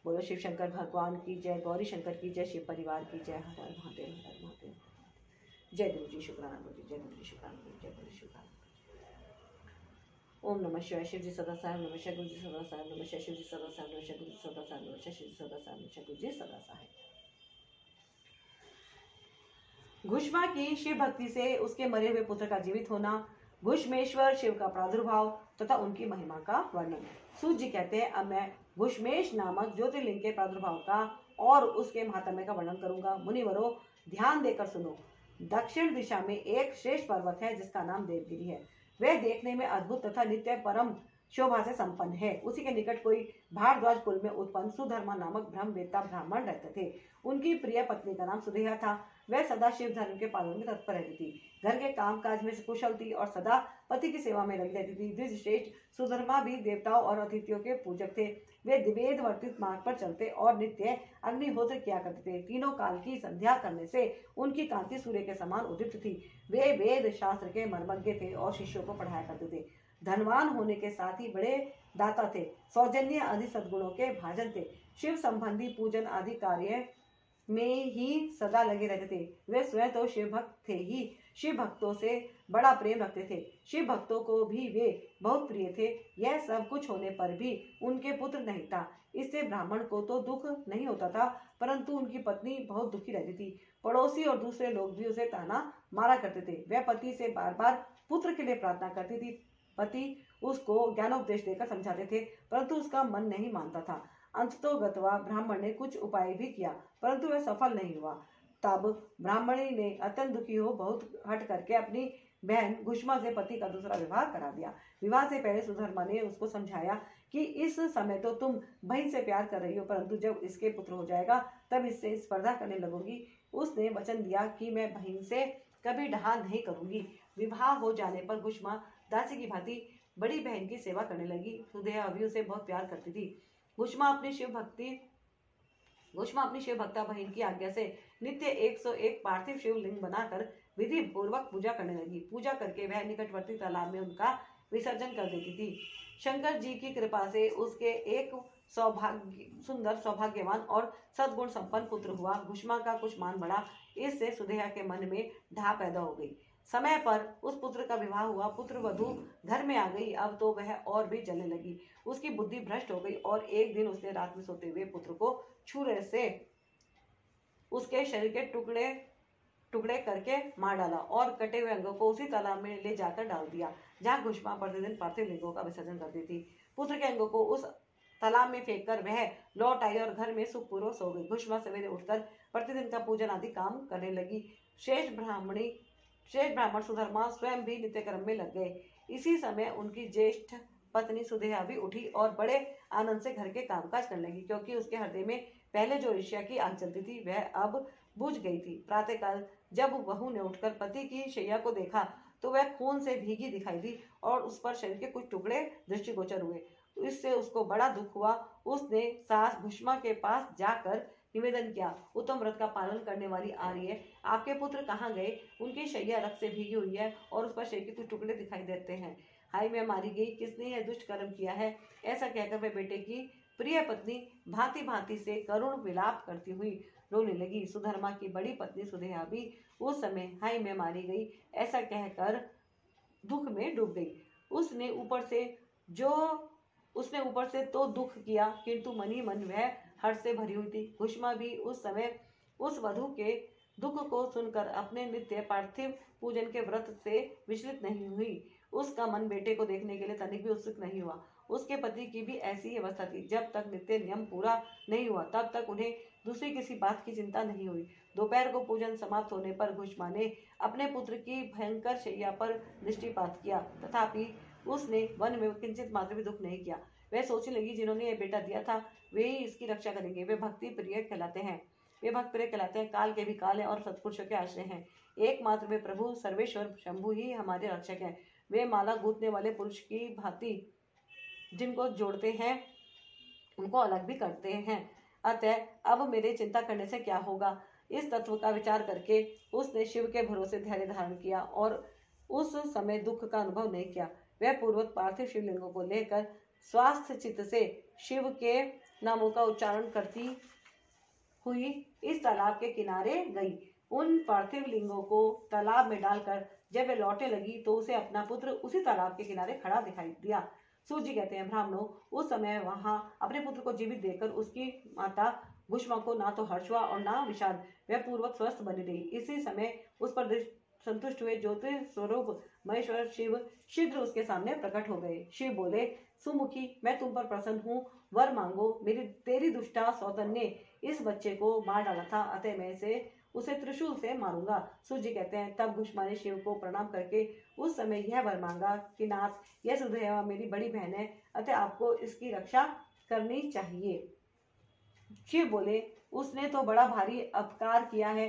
बोलो शिव शंकर भगवान की जय, गौरी शंकर की जय, शिव परिवार की जय। हर हर महादेव, हर हर महादेव। जय गुरु जी, शुक्राना गुरु जी, जय गुरु जी, शुक्राना गुरु, जय गुरु शुक्राना। ओम नमः शिवाय। शिव जी सदा साहेब नमः, गुरु जी सदा साहेब नमः, शिव जी सदा साहेब नमः, गुरु जी सदा साहेब नमः, शिव जी सदा साहेब नमः, गुरु जी सदा साहेब। घुष्मा की शिव भक्ति से उसके मरे हुए पुत्र का जीवित होना, घुष्मेश्वर शिव का प्रादुर्भाव तथा उनकी महिमा का वर्णन। सूत जी कहते हैं, अब मैं घुष्मेश नामक ज्योतिर्लिंग के प्रादुर्भाव का और उसके महात्म्य का वर्णन करूंगा। मुनिवरों ध्यान देकर सुनो। दक्षिण दिशा में एक श्रेष्ठ पर्वत है जिसका नाम देवगिरी है। वह देखने में अद्भुत तथा नित्य परम शोभा से संपन्न है। उसी के निकट कोई भारद्वाज कुल में उत्पन्न सुधर्मा नामक ब्रह्मवेत्ता ब्राह्मण रहते थे। उनकी प्रिय पत्नी का नाम सुदेहा था। वह सदा शिव धर्म के पालन में तत्पर रहती थी, घर के काम काज में कुशल थी और सदा पति की सेवा में लगी रहती थी। द्विज श्रेष्ठ सुधर्मा भी देवताओं और अतिथियों के पूजक थे। वे वेद वर्तित मार्ग पर चलते और नित्य अग्निहोत्र किया करते थे। तीनों काल की संध्या करने से उनकी कांति सूर्य के समान उदित थी। वे वेद शास्त्र के मर्मज्ञ थे और शिष्यों को पढ़ाया करते थे। धनवान होने के साथ ही बड़े दाता थे। सौजन्य आदि सद्गुणों के भाजन थे। शिव संबंधी पूजन आदि कार्य में ही सदा लगे रहते थे। वे स्वयं तो शिव भक्त थे ही, शिव भक्तों से बड़ा प्रेम रखते थे। शिव भक्तों को भी वे बहुत प्रिय थे। यह सब कुछ होने पर भी उनके पुत्र नहीं था। इससे ब्राह्मण को तो दुख नहीं होता था, परंतु उनकी पत्नी बहुत दुखी रहती थी। पड़ोसी और दूसरे लोग भी उसे ताना मारा करते थे। वह पति से बार बार पुत्र के लिए प्रार्थना करती थी। पति उसको ज्ञानोपदेश देकर समझाते थे, परंतु उसका मन नहीं मानता था। अंततोगत्वा ब्राह्मण ने कुछ उपाय भी किया, परंतु वह सफल नहीं हुआ। तब ब्राह्मणी ने अत्यंत दुखी हो बहुत हट करके अपनी बहन घुष्मा से पति का दूसरा विवाह करा दिया। विवाह से पहले सुधर्मा ने उसको समझाया कि इस समय तो तुम बहन से प्यार कर रही हो, परंतु जब इसके पुत्र हो जाएगा तब इससे स्पर्धा करने लगोगी। उसने वचन दिया कि मैं बहन से कभी ढहाल नहीं करूंगी। विवाह हो जाने पर घुष्मा दासी की भांति बड़ी बहन की सेवा करने लगी। सुदेहा अभी उसे बहुत प्यार करती थी। घुष्मा अपनी शिव भक्ता बहन की आज्ञा से नित्य 101 पार्थिव शिवलिंग बनाकर विधि पूर्वक पूजा करने लगी। पूजा करके वह निकटवर्ती तालाब में उनका विसर्जन कर देती थी। शंकर जी की कृपा से उसके एक सुंदर सौभाग्यवान और सद्गुण संपन्न पुत्र हुआ। घुष्मा का कुछ मान बढ़ा। इससे सुदेहा के मन में ढा पैदा हो गई। समय पर उस पुत्र का विवाह हुआ। पुत्र वधू घर में आ गई। अब तो वह और भी जलने लगी। उसकी बुद्धि भ्रष्ट हो गई और एक दिन उसने रात में सोते हुए पुत्र को छुरे से उसके शरीर के टुकड़े टुकड़े करके मार डाला और कटे हुए अंगों को उसी तालाब में ले जाकर डाल दिया जहाँ घुष्मा प्रतिदिन पार्थिव लिंगों का विसर्जन करती थी। पुत्र के अंगों को उस तालाब में फेंककर वह लौट आई और घर में सुखपूर्वक सो गई। घुष्मा सवेरे उठकर प्रतिदिन का पूजन आदि काम करने लगी। शेष ब्राह्मण सुधर्मा स्वयं भी नित्य कर्म में लग गए। इसी समय उनकी ज्येष्ठ पत्नी सुधेया भी उठी और बड़े आनंद से घर के कामकाज करने लगी, क्योंकि उसके हृदय में पहले जो ईर्ष्या की आग चलती थी वह अब बुझ गई थी। प्रातःकाल जब बहू ने उठकर पति की शैया को देखा तो वह खून से भीगी दिखाई दी और उस पर शरीर के कुछ टुकड़े दृष्टिगोचर हुए। इससे उसको बड़ा दुख हुआ। उसने सास घुष्मा के पास जाकर निवेदन किया, उत्तम व्रत का पालन करने वाली आर्य, आपके पुत्र कहाँ गए? उनकी शैया रक्त से भीगी हुई है और उस पर शरीर के कुछ टुकड़े दिखाई देते हैं। हाय, मैं मारी गई, किसने यह दुष्ट कर्म किया है? ऐसा कहकर वह बेटे की प्रिय पत्नी भांति भांति से करुण विलाप करती हुई रोने लगी। सुधर्मा की बड़ी पत्नी सुधेया भी उस समय हाय मैं मारी गई ऐसा कहकर दुख में डूब गई। उसने ऊपर से तो दुख किया, किंतु मन ही मन वह हर्ष से भरी हुई थी। घुष्मा भी उस समय उस वधू के दुख को सुनकर अपने नित्य पार्थिव पूजन के व्रत से विचलित नहीं हुई। उसका मन बेटे को देखने के लिए तनिक भी उत्सुक नहीं हुआ। उसके पति की भी ऐसी ही अवस्था थी। जब तक नित्य नियम पूरा नहीं हुआ तब तक उन्हें दूसरी किसी बात की चिंता नहीं हुई। दोपहर को पूजन समाप्त होने पर घुष्मा ने अपने पुत्र की भयंकर शैया पर दृष्टिपात किया, तथापि उसने वन में किंचित मात्र भी दुख नहीं किया। वह सोचने लगी, जिन्होंने यह बेटा दिया था वे ही इसकी रक्षा करेंगे। वे भक्त प्रिय कहलाते हैं, काल के भी काल है और सत्पुरुषों के आश्रय हैं। एकमात्र वे प्रभु सर्वेश्वर शंभु ही हमारे रक्षक हैं। वे माला गूंथने वाले पुरुष की भांति जिनको जोड़ते हैं उनको अलग भी करते हैं। अतः अब मेरे चिंता करने से क्या होगा? इस तत्व का विचार करके उसने शिव के भरोसे धैर्य धारण किया और उस समय दुख का अनुभव नहीं किया। वह पूर्वक पार्थिव शिवलिंगों को लेकर स्वास्थ्य चित्त से शिव के नामों का उच्चारण करती हुई इस तालाब के किनारे गई। उन पार्थिव लिंगों को तालाब में डालकर जब वह लौटने लगी तो उसे अपना पुत्र उसी तालाब के किनारे खड़ा दिखाई दिया। सूत जी कहते हैं, ब्राह्मणों, उस समय वहां अपने पुत्र को जीवित देखकर उसकी माता घुष्मा को ना तो हर्ष हुआ और ना विषाद। वह पूर्वक स्वस्थ बनी रही। इसी समय उस पर संतुष्ट हुए ज्योतिष स्वरूप महेश्वर शिव शीघ्र उसके सामने प्रकट हो गए। शिव बोले, सुमुखी, मैं तुम पर प्रसन्न हूँ, वर मांगो। तेरी दुष्टा सौतन ने इस बच्चे को मार डाला था, अतः मैं उसे त्रिशूल से मारूंगा। सूत जी कहते हैं, तब घुष्मा ने शिव को प्रणाम करके उस समय यह वर मांगा कि नाथ, यह सुधेया मेरी बड़ी बहन है, अतः आपको इसकी रक्षा करनी चाहिए। शिव बोले, उसने तो बड़ा भारी अपकार किया है,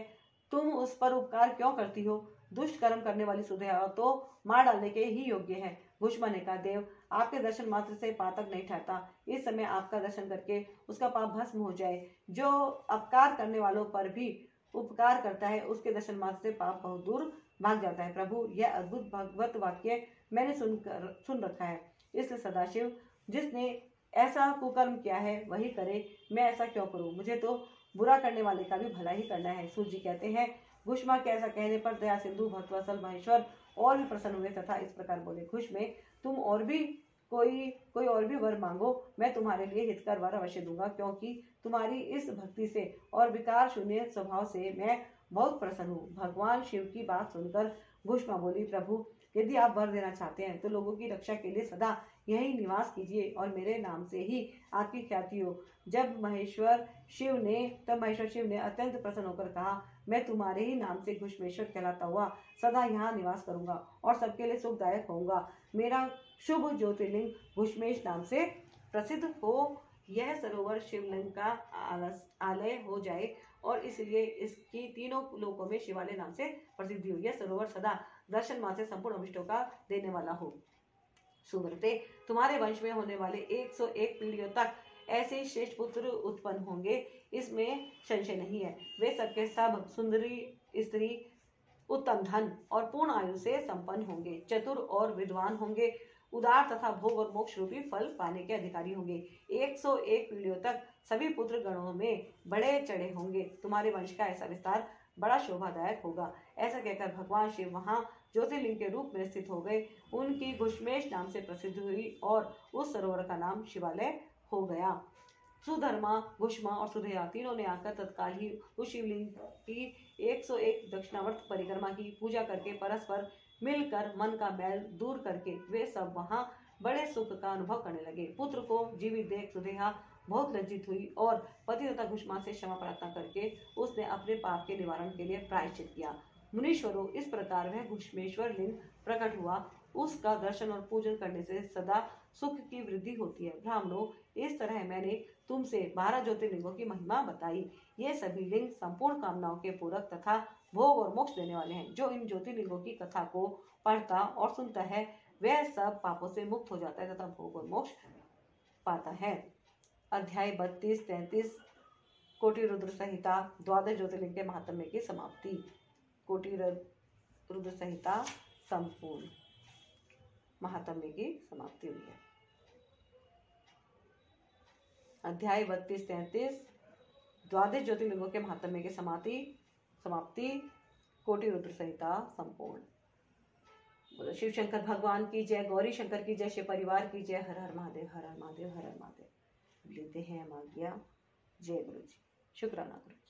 तुम उस पर उपकार क्यों करती हो? दुष्ट कर्म करने वाली सुधेया तो मार डालने के ही योग्य है। घुष्मा ने कहा, देव, आपके दर्शन मात्र से पातक नहीं ठहरता। इस समय आपका दर्शन करके उसका पाप भस्म हो जाए। जो अपकार करने वालों पर भी उपकार करता है उसके दर्शन मात्र से पाप बहुत दूर भाग जाता है। प्रभु, यह अद्भुत भगवत वाक्य मैंने सुन रखा है, इसलिए सदाशिव जिसने ऐसा कुकर्म किया है वही करे, मैं ऐसा क्यों करूं? मुझे तो बुरा करने वाले का भी भला ही करना है। सूत जी कहते हैं, घुष्मा के ऐसा कहने पर दया सिंधु भक्तवत्सल महेश्वर और भी प्रसन्न हुए तथा इस प्रकार बोले, घुष्मे, तुम और भी कोई और भी वर मांगो, मैं तुम्हारे लिए हितकर वर अवश्य दूंगा, क्योंकि तुम्हारी इस भक्ति से और विकार शून्य स्वभाव से मैं बहुत प्रसन्न हूँ। भगवान शिव की बात सुनकर घुष्मा बोली, प्रभु, यदि आप वर देना चाहते हैं तो लोगों की रक्षा के लिए सदा यही निवास कीजिए और मेरे नाम से ही आपकी ख्याति हो। तब महेश्वर शिव ने अत्यंत प्रसन्न होकर कहा, मैं तुम्हारे ही नाम से घुष्मेश्वर कहलाता हुआ सदा यहाँ निवास करूंगा और सबके लिए सुखदायक होऊंगा। मेरा शुभ ज्योतिर्लिंग घुष्मेश नाम से प्रसिद्ध हो, यह सरोवर शिवलिंग का आलय हो जाए और इसलिए इसकी तीनों लोकों में शिवालय नाम से प्रसिद्धि हो। यह सरोवर सदा दर्शन मात्र से संपूर्ण अभिष्टों का देने वाला हो। सुव्रते, तुम्हारे वंश में होने वाले 101 पीढ़ियों तक ऐसे श्रेष्ठ पुत्र उत्पन्न होंगे, इसमें संशय नहीं है। वे सबके सब सुंदरी स्त्री, उत्तम धन और पूर्ण आयु से संपन्न होंगे, चतुर और विद्वान होंगे, उदार तथा भोग और मोक्ष रूपी फल पाने के अधिकारी होंगे। 101 पीढ़ियों तक सभी पुत्र गणों में बड़े चढ़े होंगे। तुम्हारे वंश का ऐसा विस्तार बड़ा शोभादायक होगा। ऐसा कहकर भगवान शिव वहां ज्योतिर्लिंग के रूप में स्थित हो गए। उनकी घुष्मेश नाम से प्रसिद्ध हुई और उस सरोवर का नाम शिवालय हो गया। सुधर्मा, घुष्मा और सुधेया तीनों ने आकर तत्काल ही उस शिवलिंग की 101 दक्षिणावर्त परिक्रमा की। पूजा करके परस्पर मिलकर मन का मैल दूर करके वे सब वहां बड़े सुख का अनुभव करने लगे। पुत्र को जीवित देख सुधेया बहुत लज्जित हुई और पति तथा घुष्मा से क्षमा प्रार्थना करके उसने अपने पाप के निवारण के लिए प्रायश्चित किया। मुनीश्वरों, इस प्रकार वह घुष्मेश्वर लिंग प्रकट हुआ। उसका दर्शन और पूजन करने से सदा सुख की वृद्धि होती है। ब्राह्मणों, इस तरह मैंने तुमसे 12 ज्योतिर्लिंगों की महिमा बताई। ये सभी लिंग संपूर्ण कामनाओं के पूरक तथा भोग और मोक्ष देने वाले हैं। जो इन ज्योतिर्लिंगों की कथा को पढ़ता और सुनता है वह सब पापों से मुक्त हो जाता है तथा भोग और मोक्ष पाता है। अध्याय 32-33 कोटि रुद्र संहिता 12 ज्योतिर्लिंग के महात्म्य की समाप्ति। कोटि रुद्र संहिता संपूर्ण महात्म्य की समाप्ति हुई है। अध्याय 32-33 द्वादश ज्योतिर्लिंगों के महात्म्य की समाप्ति। कोटि रुद्र संहिता संपूर्ण। बोलो शिव शंकर भगवान की जय, गौरी शंकर की जय, शिव परिवार की जय। हर हर महादेव, हर हर महादेव, हर हर महादेव। लेते हैं मागिया। जय गुरु जी। शुक्राना गुरु जी।